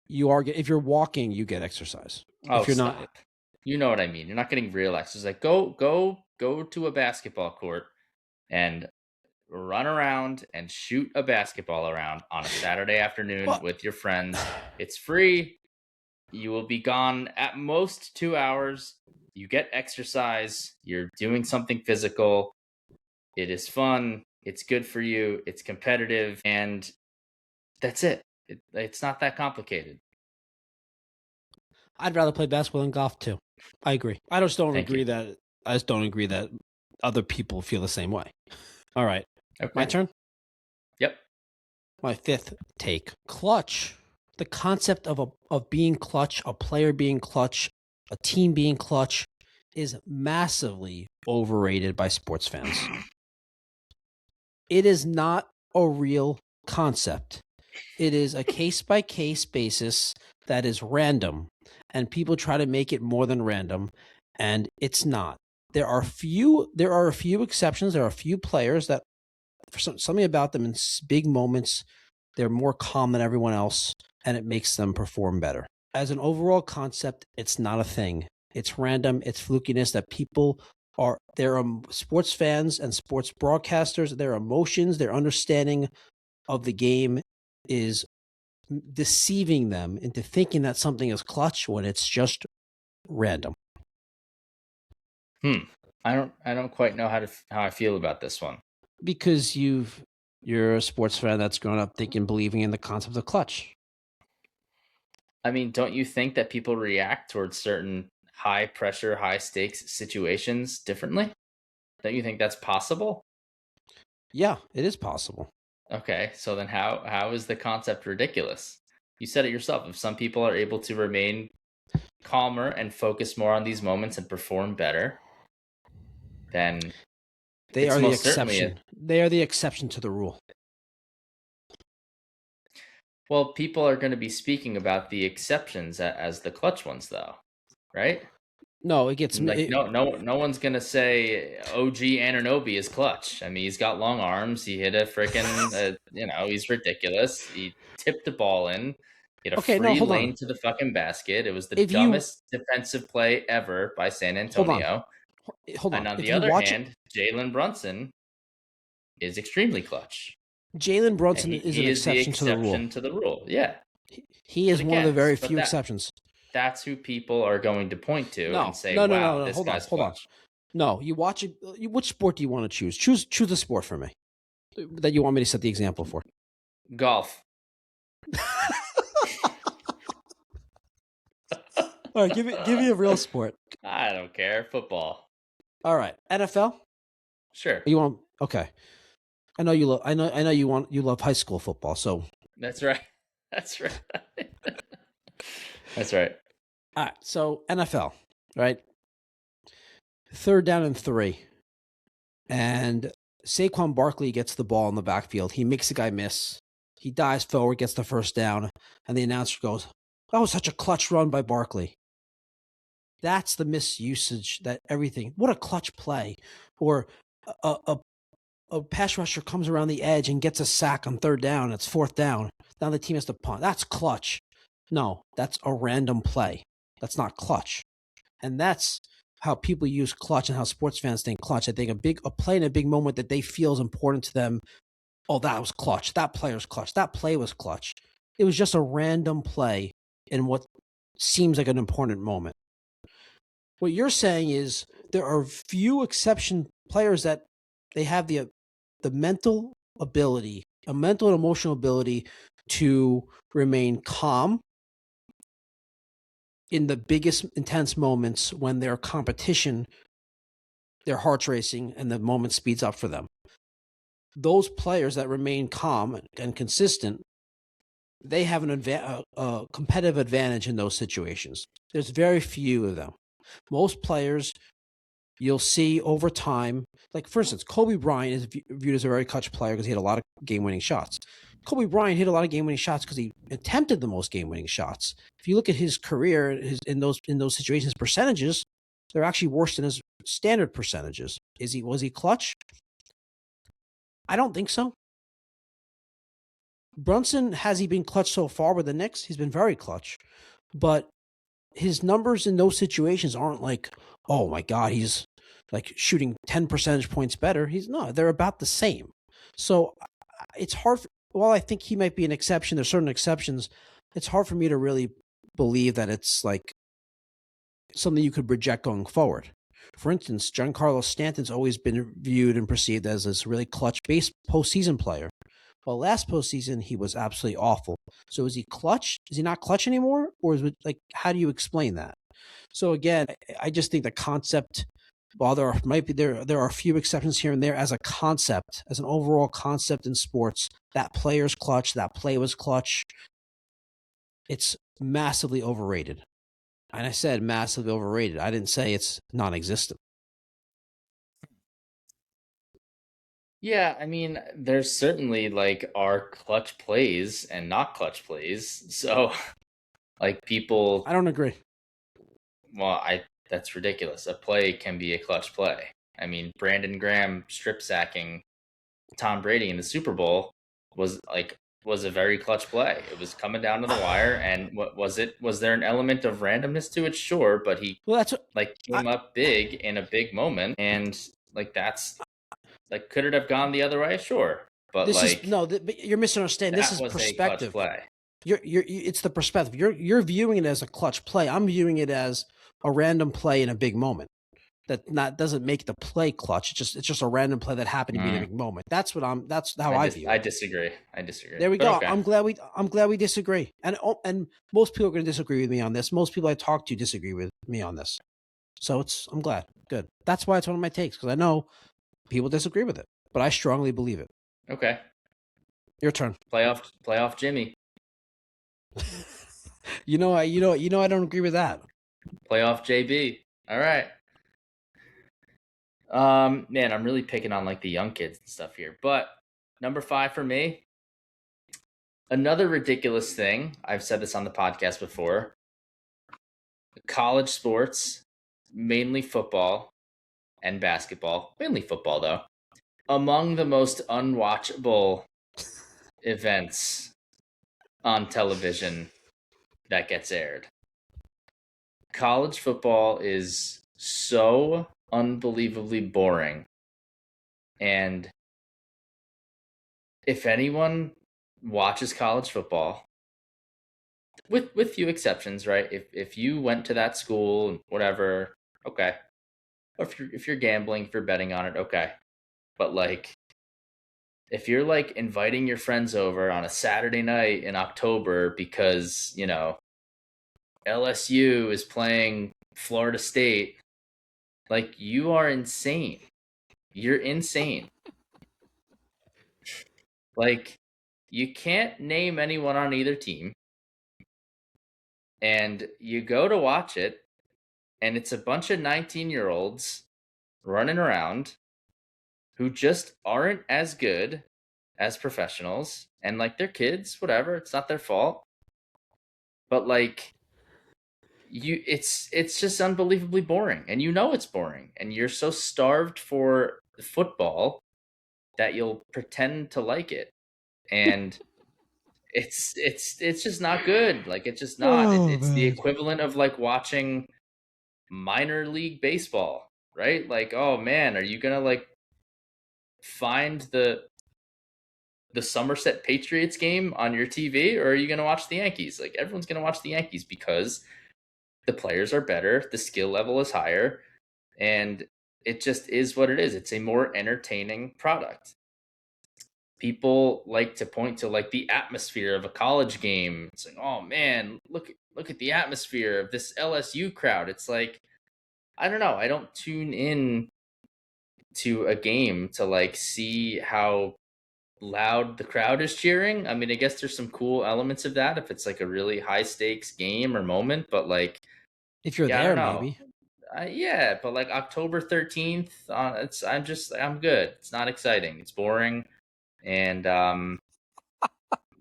you are, if you're walking, you get exercise. If you're not, you know what I mean. You're not getting real exercise. Like go to a basketball court and run around and shoot a basketball around on a Saturday afternoon with your friends. It's free. You will be gone at most 2 hours. You get exercise. You're doing something physical. It is fun. It's good for you. It's competitive, and that's it. It's not that complicated. I'd rather play basketball than golf too. I agree. I just don't agree that other people feel the same way. All right. Okay. My turn? Yep. My fifth take. Clutch. The concept of being clutch, a player being clutch, a team being clutch, is massively overrated by sports fans. It is not a real concept. It is a case-by-case basis that is random, and people try to make it more than random, and it's not. There are a few exceptions. There are a few players that, for something about them in big moments, they're more calm than everyone else, and it makes them perform better. As an overall concept, it's not a thing. It's random. It's flukiness that people are. There are sports fans and sports broadcasters. Their emotions, their understanding of the game is deceiving them into thinking that something is clutch when it's just random. I don't quite know how I feel about this one. Because you're a sports fan that's grown up believing in the concept of clutch. I mean, don't you think that people react towards certain high pressure, high stakes situations differently? Don't you think that's possible? Yeah, it is possible. Okay, so then how is the concept ridiculous? You said it yourself. If some people are able to remain calmer and focus more on these moments and perform better, then they are the exception. They are the exception to the rule. Well, people are going to be speaking about the exceptions as the clutch ones, though, right? No, it gets like no one's going to say OG Anunoby is clutch. I mean, he's got long arms. He hit a freaking, he's ridiculous. He tipped the ball in. He had a free lane to the fucking basket. It was the dumbest defensive play ever by San Antonio. Hold on. And on the other hand, Jalen Brunson is extremely clutch. Jalen Brunson is an exception to the rule. Yeah. He is one of the very few exceptions. That's who people are going to point to and say, no, this guy's clutch. No, you watch it. Which sport do you want to choose? Choose a sport for me. that you want me to set the example for? Golf. All right, give me a real sport. I don't care. Football. All right, NFL. Sure. You want okay? I know you love. I know you love high school football. So That's right. That's right. That's right. all right. So NFL, right? 3rd down and 3, and Saquon Barkley gets the ball in the backfield. He makes the guy miss. He dives forward, gets the first down, and the announcer goes, "That was such a clutch run by Barkley." That's the misusage. That everything. What a clutch play, or a pass rusher comes around the edge and gets a sack on 3rd down. It's 4th down. Now the team has to punt. That's clutch. No, that's a random play. That's not clutch. And that's how people use clutch and how sports fans think clutch. I think a play in a big moment that they feel is important to them. Oh, that was clutch. That player was clutch. That play was clutch. It was just a random play in what seems like an important moment. What you're saying is there are few exception players that they have the mental ability, a mental and emotional ability to remain calm in the biggest intense moments when their competition, their heart's racing and the moment speeds up for them. Those players that remain calm and consistent, they have a competitive advantage in those situations. There's very few of them. Most players you'll see over time, like for instance, Kobe Bryant is viewed as a very clutch player because he had a lot of game-winning shots. Kobe Bryant hit a lot of game-winning shots because he attempted the most game-winning shots. If you look at his career, in those situations, percentages, they're actually worse than his standard percentages. Was he clutch? I don't think so. Brunson, has he been clutch so far with the Knicks? He's been very clutch, but his numbers in those situations aren't like, oh my God, he's like shooting 10 percentage points better. They're about the same. So it's hard. While I think he might be an exception, there's certain exceptions. It's hard for me to really believe that it's like something you could reject going forward. For instance, Giancarlo Stanton's always been viewed and perceived as this really clutch base postseason player. Well, last postseason, he was absolutely awful. So is he clutch? Is he not clutch anymore? Or is it like, how do you explain that? So again, I just think the concept, while there are a few exceptions here and there, as a concept, as an overall concept in sports, that player's clutch, that play was clutch, it's massively overrated. And I said massively overrated. I didn't say it's non-existent. Yeah, I mean, there's certainly like are clutch plays and not clutch plays. So, like people, I don't agree. well, that's ridiculous. A play can be a clutch play. I mean, Brandon Graham strip sacking Tom Brady in the Super Bowl was a very clutch play. It was coming down to the wire, and what was it? Was there an element of randomness to it? Sure, but he came up big in a big moment, and like that's. Like, could it have gone the other way? Sure, but but you're misunderstanding. This is perspective. Play. It's the perspective. You're viewing it as a clutch play. I'm viewing it as a random play in a big moment. That doesn't make the play clutch. It's just a random play that happened to be in a big moment. That's how I view it. I disagree. There we go. Okay. I'm glad we disagree. And most people are going to disagree with me on this. Most people I talk to disagree with me on this. So I'm glad. Good. That's why it's one of my takes, because I know people disagree with it, but I strongly believe it. Okay. Your turn. Playoff Jimmy. I don't agree with that. Playoff JB. All right. Man, I'm really picking on like the young kids and stuff here, but number 5 for me, another ridiculous thing. I've said this on the podcast before. College sports, mainly football and basketball, mainly football though, among the most unwatchable events on television that gets aired. College football is so unbelievably boring. And if anyone watches college football, with few exceptions, right? If you went to that school, whatever, okay. Or if you're gambling, if you're betting on it, okay. But like if you're like inviting your friends over on a Saturday night in October because, you know, LSU is playing Florida State, like, you are insane. You're insane. Like, you can't name anyone on either team. And you go to watch it, and it's a bunch of 19-year-olds running around who just aren't as good as professionals. And, like, they're kids, whatever. It's not their fault. But, like, it's just unbelievably boring. And you know it's boring. And you're so starved for football that you'll pretend to like it. And it's just not good. Like, it's just not. It's the equivalent of like watching minor league baseball, right? Like, oh man, are you gonna like find the Somerset Patriots game on your TV, or are you gonna watch the Yankees? Like, everyone's gonna watch the Yankees because the players are better, the skill level is higher, and it just is what it is. It's a more entertaining product. People like to point to like the atmosphere of a college game. It's like, oh man, look at the atmosphere of this LSU crowd. It's like, I don't know. I don't tune in to a game to like see how loud the crowd is cheering. I mean, I guess there's some cool elements of that if it's like a really high stakes game or moment, but like, If you're yeah, I there, don't know. maybe. Yeah, but like October 13th, I'm good. It's not exciting. It's boring. And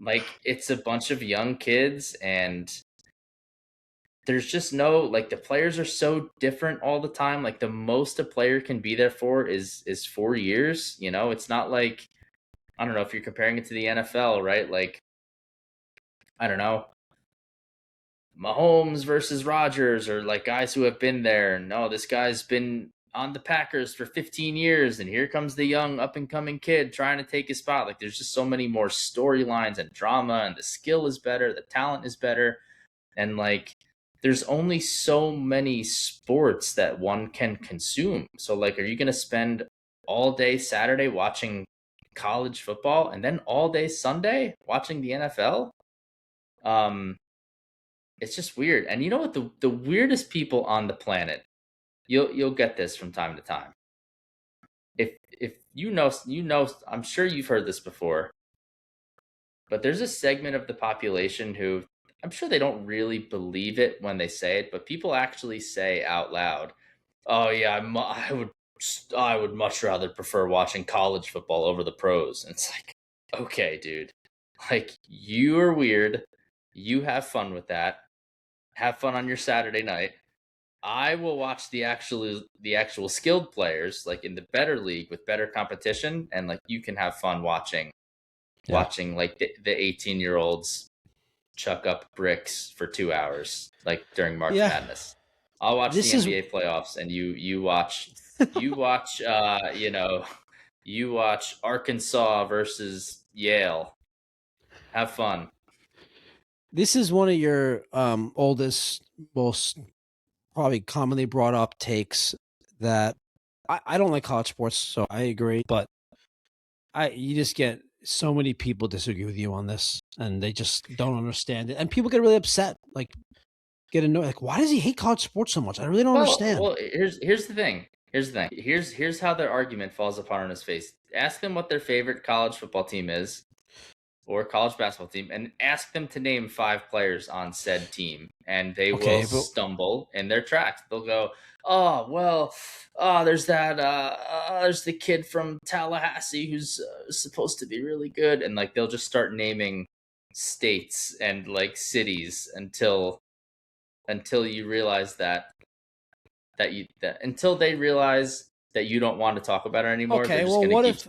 like, it's a bunch of young kids, and there's just no, like, the players are so different all the time. Like, the most a player can be there for is 4 years. You know, it's not like, I don't know if you're comparing it to the NFL, right? Like, I don't know, Mahomes versus Rodgers, or like guys who have been there. No, this guy's been on the Packers for 15 years, and here comes the young up and coming kid trying to take his spot. Like, there's just so many more storylines and drama, and the skill is better, the talent is better, and like, there's only so many sports that one can consume. So like, are you going to spend all day Saturday watching college football and then all day Sunday watching the NFL? It's just weird. And you know what, the weirdest people on the planet, you'll get this from time to time. If you know, I'm sure you've heard this before, but there's a segment of the population who, I'm sure they don't really believe it when they say it, but people actually say out loud, "Oh yeah, I would much rather prefer watching college football over the pros." And it's like, okay, dude, like, you are weird. You have fun with that. Have fun on your Saturday night. I will watch the actual skilled players, like in the better league with better competition, and like, you can have fun watching like the 18-year-olds chuck up bricks for 2 hours, like during March Madness. I'll watch the NBA playoffs, and you watch you watch Arkansas versus Yale. Have fun. This is one of your oldest, most probably commonly brought up takes that I don't like college sports, so I agree. But you just get so many people disagree with you on this, and they just don't understand it. And people get really upset, like get annoyed, like, why does he hate college sports so much? I really don't understand. Well, here's the thing. Here's how their argument falls apart on his face. Ask them what their favorite college football team is, or college basketball team, and ask them to name 5 players on said team, and they will stumble in their tracks. They'll go, "Oh, well, there's the kid from Tallahassee who's supposed to be really good," and like, they'll just start naming states and like cities until you realize until they realize that you don't want to talk about it anymore. Okay, well, what if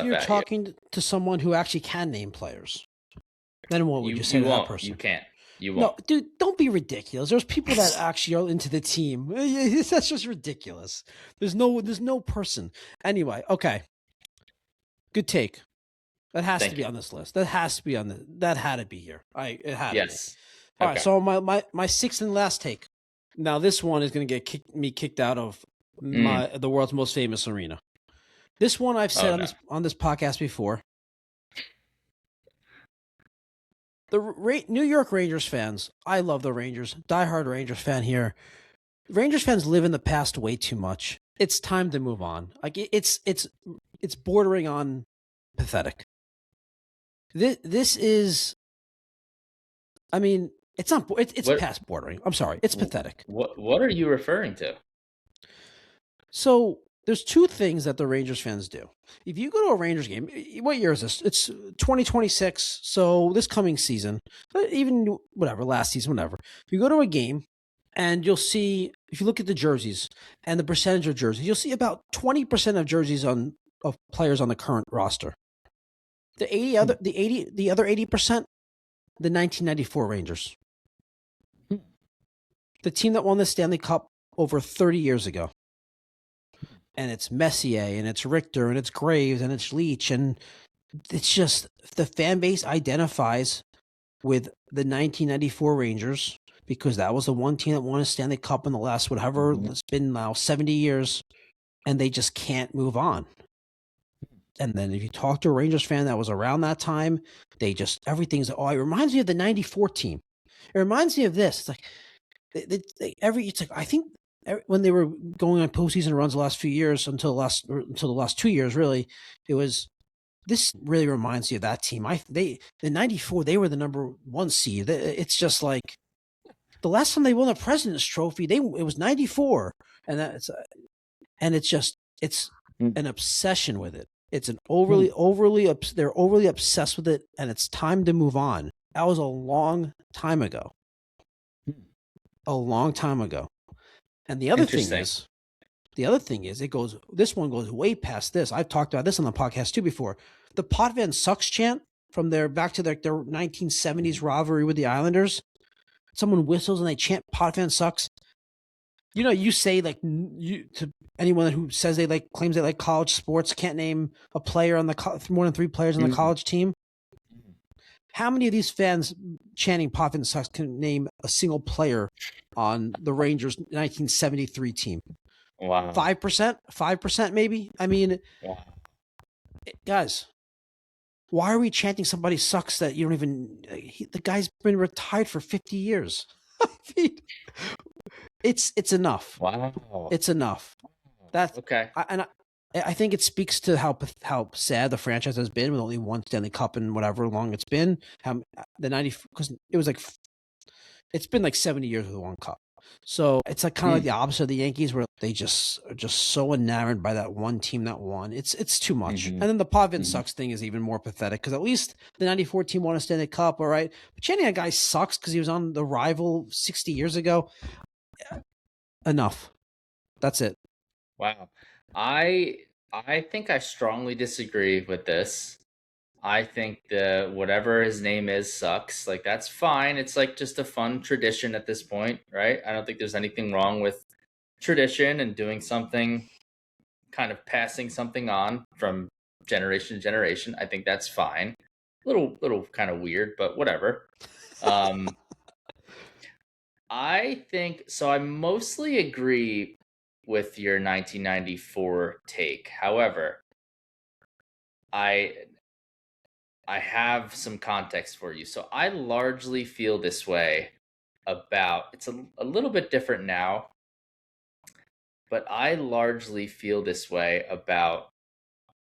you're talking to someone who actually can name players? Then what would you say to that person? You can't. You won't. No, dude, don't be ridiculous. There's people that actually are into the team. That's just ridiculous. There's no person. Anyway, okay. Good take. That has to be on this list. That has to be on that had to be here. It had to be. All right, so my sixth and last take. Now this one is going to get me kicked out of the world's most famous arena. This one I've said on this podcast before. New York Rangers fans, I love the Rangers. Diehard Rangers fan here. Rangers fans live in the past way too much. It's time to move on. Like it's bordering on pathetic. This is, I mean, it's not. It's past bordering. I'm sorry. It's pathetic. What are you referring to? So there's two things that the Rangers fans do. If you go to a Rangers game, what year is this? It's 2026. So this coming season, even whatever, last season, whatever. If you go to a game and you'll see, if you look at the jerseys and the percentage of jerseys, you'll see about 20% of jerseys of players on the current roster. The other 80%, the 1994 Rangers. The team that won the Stanley Cup over 30 years ago. And it's Messier, and it's Richter, and it's Graves, and it's Leach, and it's just the fan base identifies with the 1994 Rangers because that was the one team that won a Stanley Cup in the last whatever it's been now 70 years, and they just can't move on. And then if you talk to a Rangers fan that was around that time, they just everything's it reminds me of the 94 team. It reminds me of this. It's like it's like I think. When they were going on postseason runs the last few years until the last 2 years, really, this really reminds you of that team. The 94, they were the number one seed. It's just like the last time they won the President's Trophy, it was 94, and it's an obsession with it. It's an they're overly obsessed with it, and it's time to move on. That was a long time ago. A long time ago. And the other thing is, this one goes way past this. I've talked about this on the podcast too before. The Potvin Sucks chant from back to their 1970s rivalry with the Islanders. Someone whistles and they chant Potvin Sucks. You know, you say to anyone who says claims they like college sports can't name a player on more than 3 players on the college team. How many of these fans chanting Potvin Sucks can name a single player on the Rangers 1973 team? Wow. 5%? 5% maybe? I mean, guys, why are we chanting somebody sucks that you don't even... the guy's been retired for 50 years. I mean, it's enough. Wow. It's enough. That's okay. I think it speaks to how sad the franchise has been with only one Stanley Cup and whatever long it's been. Because it was it's been like 70 years with one cup. So it's like kind of like the opposite of the Yankees, where they just are just so enamored by that one team that won. It's too much. And then the Potvin Sucks thing is even more pathetic because at least the 94 team won a Stanley Cup, all right. But chanting a guy sucks because he was on the rival 60 years ago. Enough. That's it. Wow. I think I strongly disagree with this. I think whatever his name is sucks. Like, that's fine. It's like just a fun tradition at this point, right? I don't think there's anything wrong with tradition and doing something, kind of passing something on from generation to generation. I think that's fine. Little kind of weird, but whatever. I think so. I mostly agree with your 1994 take. However, I have some context for you. So I largely feel this way about, it's a little bit different now, but I largely feel this way about,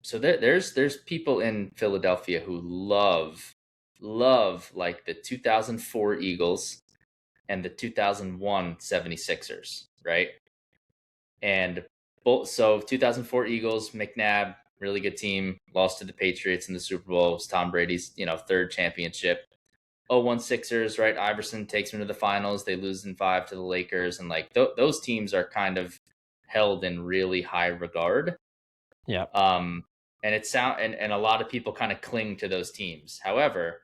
so there's people in Philadelphia who love like the 2004 Eagles and the 2001 76ers, right? And so 2004 Eagles, McNabb, really good team, lost to the Patriots in the Super Bowl. It was Tom Brady's, third championship. 01 Sixers, right? Iverson takes them to the finals. They lose in 5 to the Lakers. And like those teams are kind of held in really high regard. Yeah. And and a lot of people kind of cling to those teams. However,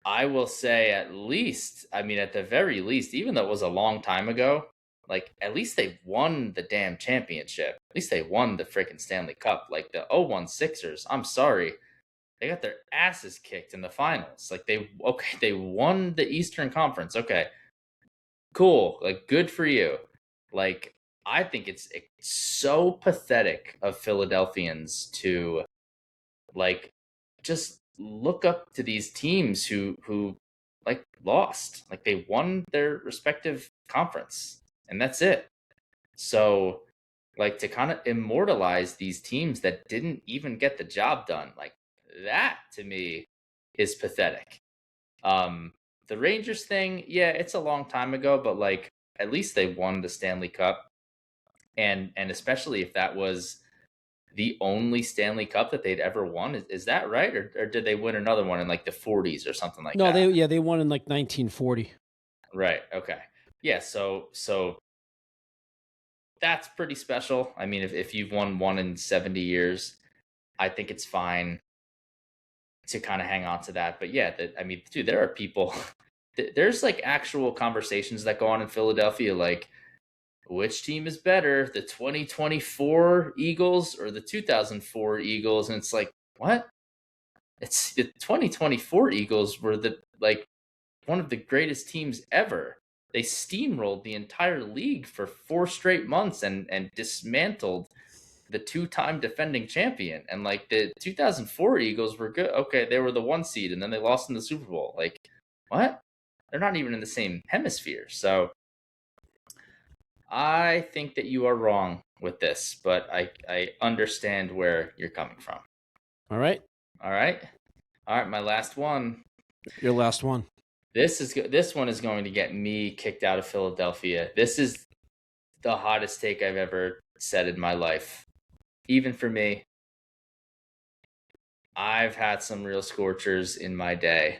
I will say at the very least, even though it was a long time ago, like, at least they won the damn championship. At least they won the freaking Stanley Cup. Like, the 01 Sixers, I'm sorry, they got their asses kicked in the finals. Like, they won the Eastern Conference. Okay, cool. Like, good for you. Like, I think it's so pathetic of Philadelphians to, like, just look up to these teams who like lost, like they won their respective conference, and that's it. So, like, to kind of immortalize these teams that didn't even get the job done, like that to me is pathetic. The Rangers thing, yeah, it's a long time ago, but like at least they won the Stanley Cup, and especially if that was the only Stanley Cup that they'd ever won. Is that right, or did they win another one in like the 40s or something like No, that? they won in like 1940. Right. Okay. Yeah. So that's pretty special. I mean, if you've won one in 70 years, I think it's fine to kind of hang on to that. But yeah, I mean, dude, there are people. There's like actual conversations that go on in Philadelphia, like which team is better, the 2024 Eagles or the 2004 Eagles? And it's like, what? It's the 2024 Eagles were the like one of the greatest teams ever. They steamrolled the entire league for 4 straight months and dismantled the 2-time defending champion. And like the 2004 Eagles were good. Okay, they were the 1 seed and then they lost in the Super Bowl. Like, what? They're not even in the same hemisphere. So I think that you are wrong with this, but I understand where you're coming from. All right. All right. My last one. Your last one. This one is going to get me kicked out of Philadelphia. This is the hottest take I've ever said in my life. Even for me, I've had some real scorchers in my day.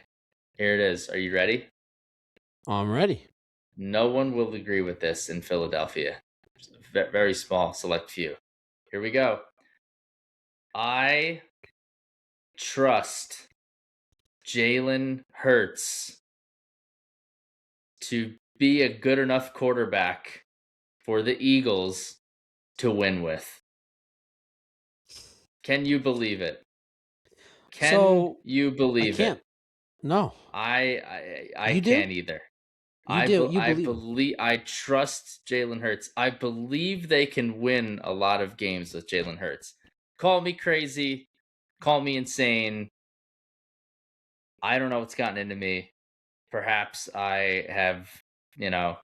Here it is. Are you ready? I'm ready. No one will agree with this in Philadelphia. Very small, select few. Here we go. I trust Jalen Hurts to be a good enough quarterback for the Eagles to win with. Can you believe it? Can you believe I can't. it? No. I You do? can't either. You do. You I believe. believe I trust Jalen Hurts. I believe they can win a lot of games with Jalen Hurts. Call me crazy, call me insane. I don't know what's gotten into me. Perhaps I have, I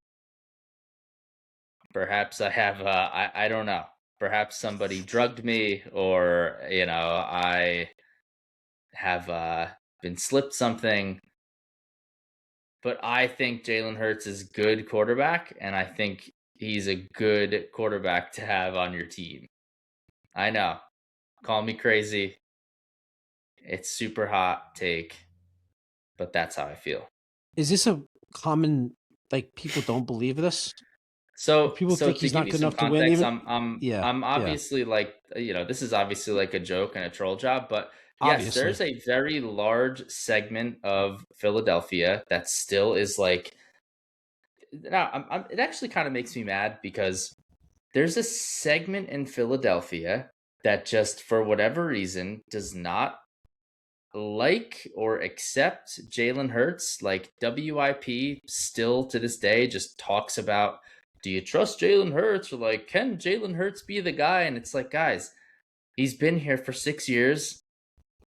don't know. Perhaps somebody drugged me, or I have been slipped something. But I think Jalen Hurts is good quarterback, and I think he's a good quarterback to have on your team. I know. Call me crazy. It's super hot take, but that's how I feel. Is this a common, like, people don't believe this? So People think he's not good enough to win. Even I'm obviously like, this is obviously like a joke and a troll job, but yes, Obviously. there's a very large segment of Philadelphia that still is like. Now, it actually kind of makes me mad because there's a segment in Philadelphia that just, for whatever reason, does not like or accept Jalen Hurts. Like, WIP still to this day just talks about, do you trust Jalen Hurts? Or like, can Jalen Hurts be the guy? And it's like, guys, he's been here for 6 years.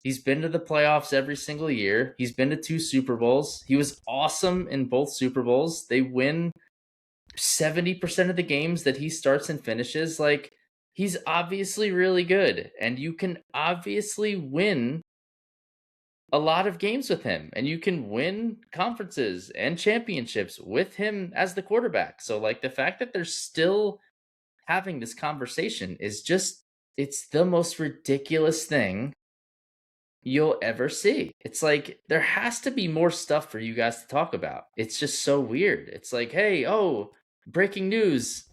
He's been to the playoffs every single year. He's been to 2 Super Bowls. He was awesome in both Super Bowls. They win 70% of the games that he starts and finishes. Like, he's obviously really good. And you can obviously win a lot of games with him. And you can win conferences and championships with him as the quarterback. So, like, the fact that they're still having this conversation is just, it's the most ridiculous thing you'll ever see. It's like, there has to be more stuff for you guys to talk about. It's just so weird. It's like, hey, breaking news.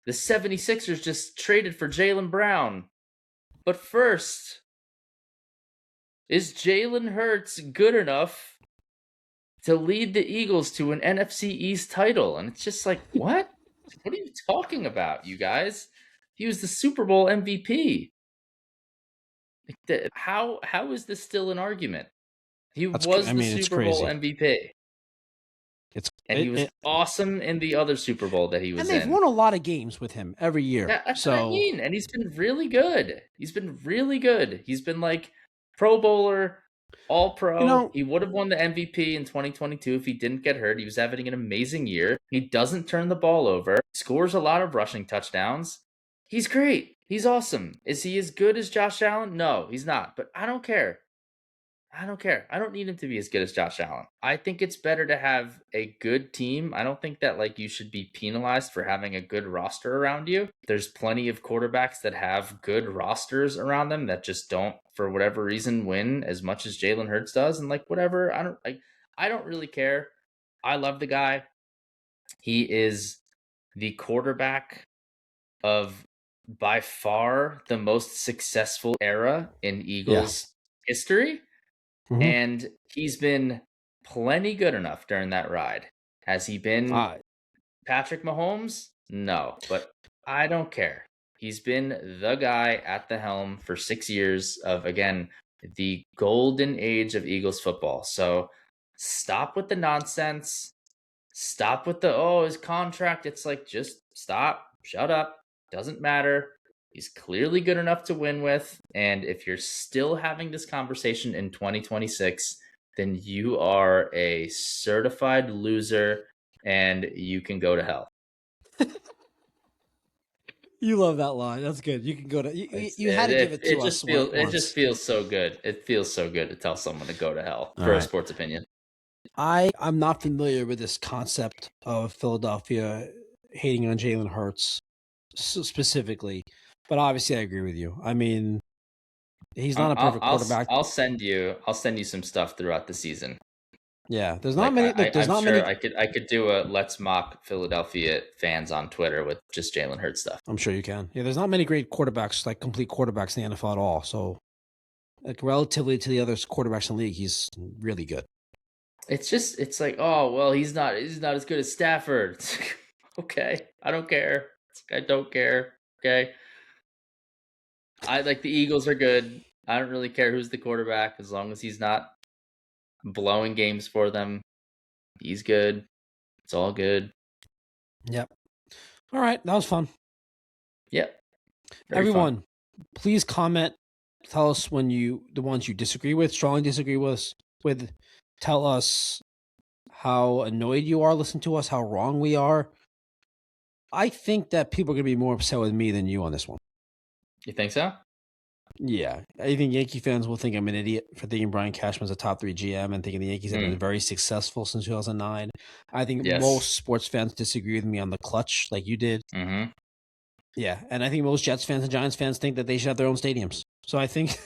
The 76ers just traded for Jaylen Brown. But first, is Jalen Hurts good enough to lead the Eagles to an NFC East title? And it's just like, what? What are you talking about, you guys? He was the Super Bowl MVP. How is this still an argument? He was the Super Bowl MVP. He was awesome in the other Super Bowl that he was in. And they've won a lot of games with him every year. That's what I mean. And he's been really good. He's been like Pro Bowler, All pro. You know, He would have won the MVP in 2022 if he didn't get hurt. He was having an amazing year. He doesn't turn the ball over, scores a lot of rushing touchdowns. He's great. He's awesome. Is he as good as Josh Allen? No, he's not. But I don't care. I don't care. I don't need him to be as good as Josh Allen. I think it's better to have a good team. I don't think that like you should be penalized for having a good roster around you. There's plenty of quarterbacks that have good rosters around them that just don't, for whatever reason, win as much as Jalen Hurts does. And like whatever, I don't really care. I love the guy. He is the quarterback of by far the most successful era in Eagles history. Mhm. And he's been plenty good enough during that ride. Has he been Patrick Mahomes? No, but I don't care. He's been the guy at the helm for 6 years of, again, the golden age of Eagles football. So stop with the nonsense. Stop with his contract. It's like, just stop, shut up. Doesn't matter. He's clearly good enough to win with. And if you're still having this conversation in 2026, then you are a certified loser and you can go to hell. You love that line. That's good. You can go to. You had to give it to us. It just feels so good. It feels so good to tell someone to go to hell for a sports opinion. I'm not familiar with this concept of Philadelphia hating on Jalen Hurts specifically, but obviously I agree with you. I mean, he's not a perfect quarterback. I'll send you some stuff throughout the season. Yeah, there's not many. Look, there's not sure many. I could do a let's mock Philadelphia fans on Twitter with just Jalen Hurts stuff. I'm sure you can. Yeah, there's not many great quarterbacks, like complete quarterbacks in the NFL at all. So, like relatively to the other quarterbacks in the league, he's really good. It's like, oh well, he's not as good as Stafford. It's like, okay, I don't care. I don't care. Okay, I like the Eagles are good. I don't really care who's the quarterback as long as he's not blowing games for them. He's good. It's all good. Yep. All right, that was fun. Yep. Everyone, please comment. Tell us when the ones you disagree with, strongly disagree with. Tell us how annoyed you are listening to us, how wrong we are. I think that people are going to be more upset with me than you on this one. You think so? Yeah. I think Yankee fans will think I'm an idiot for thinking Brian Cashman's a top 3 GM and thinking the Yankees have been very successful since 2009. I think most sports fans disagree with me on the clutch like you did. Mm-hmm. Yeah. And I think most Jets fans and Giants fans think that they should have their own stadiums. So I think,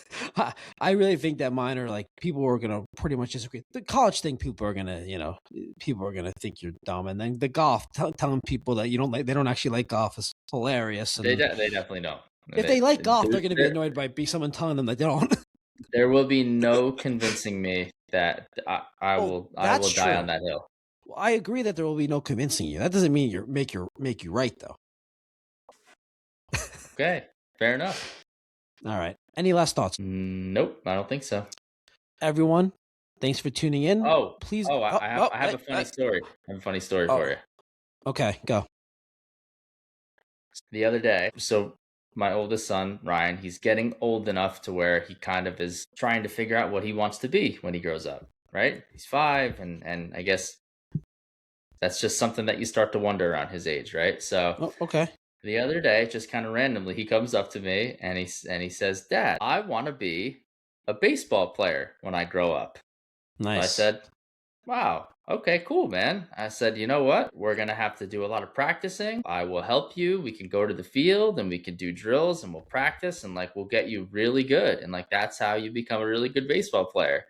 I really think that mine are like, people are going to pretty much disagree. The college thing, people are going to think you're dumb. And then the golf, telling people that you don't like, they don't actually like golf is hilarious. And they definitely don't. If they like golf, they're going to be annoyed by someone telling them that they don't. There will be no convincing me that I will die on that hill. Well, I agree that there will be no convincing you. That doesn't mean make you right though. Okay, fair enough. All right. Any last thoughts? Nope, I don't think so. Everyone, thanks for tuning in. Please. I have a funny story. I have a funny story for you. Okay, go. The other day, so my oldest son, Ryan, he's getting old enough to where he kind of is trying to figure out what he wants to be when he grows up, right? He's 5, and I guess that's just something that you start to wonder around his age, right? So, okay. The other day, just kind of randomly, he comes up to me and he says, "Dad, I want to be a baseball player when I grow up." Nice. So I said, "Wow, okay, cool, man." I said, "You know what? We're going to have to do a lot of practicing. I will help you. We can go to the field and we can do drills and we'll practice and like we'll get you really good. And like that's how you become a really good baseball player."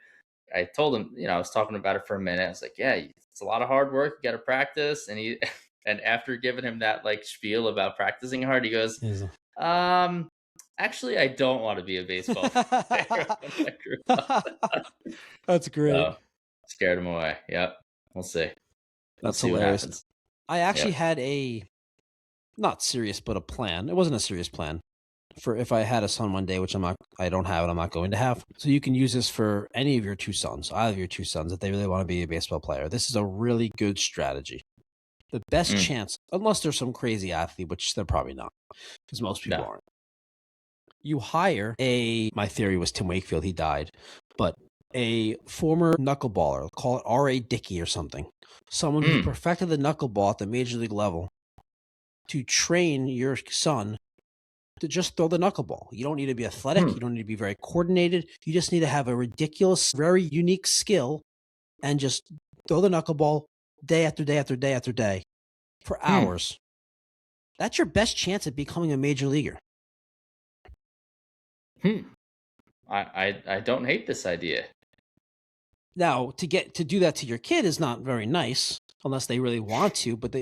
I told him, I was talking about it for a minute. I was like, "Yeah, it's a lot of hard work. You got to practice." And he and after giving him that like spiel about practicing hard, he goes, "Actually, I don't want to be a baseball player when I grew up." That's great. So, scared him away. Yep. We'll see. That's hilarious. I actually had a not serious, but a plan. It wasn't a serious plan for if I had a son one day, which I don't have, and I'm not going to have. So you can use this for any of your 2 sons, either of your 2 sons, if they really want to be a baseball player. This is a really good strategy. The best chance, unless there's some crazy athlete, which they're probably not, because most people aren't. You hire my theory was Tim Wakefield, he died, but a former knuckleballer, call it R.A. Dickey or something, someone who perfected the knuckleball at the major league level, to train your son to just throw the knuckleball. You don't need to be athletic. You don't need to be very coordinated. You just need to have a ridiculous, very unique skill and just throw the knuckleball day after day after day after day for hours. That's your best chance at becoming a major leaguer. I don't hate this idea. Now, to do that to your kid is not very nice unless they really want to, but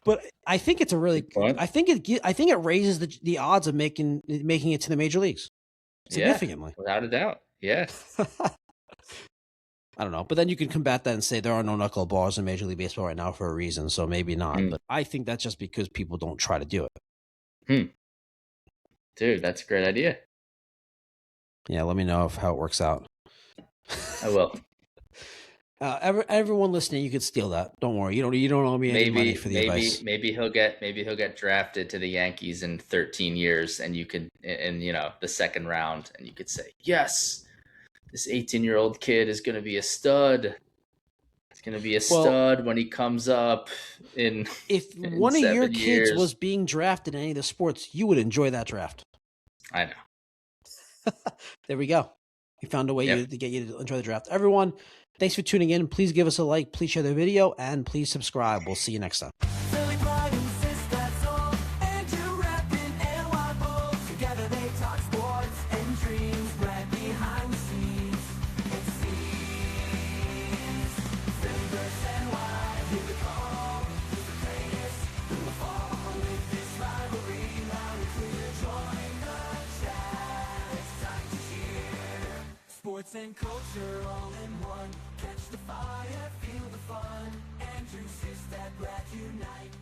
but I think it's a really I think it raises the odds of making it to the major leagues significantly. Yeah, without a doubt. Yeah. I don't know, but then you can combat that and say there are no knuckleballers in Major League Baseball right now for a reason, so maybe not. But I think that's just because people don't try to do it. Dude, that's a great idea. Yeah, let me know how it works out. I will. Everyone listening, you could steal that. Don't worry, you don't owe me any money for the advice. Maybe he'll get drafted to the Yankees in 13 years, and you could in the second round, and you could say yes. This 18-year-old kid is going to be a stud. It's going to be a stud when he comes up in. If one of your kids was being drafted in any of the sports, you would enjoy that draft. I know. There we go. We found a way to get you to enjoy the draft. Everyone, thanks for tuning in. Please give us a like. Please share the video, and please subscribe. We'll see you next time. Sports and culture all in one. Catch the fire, feel the fun. Andrew, Sistad, Brad, unite.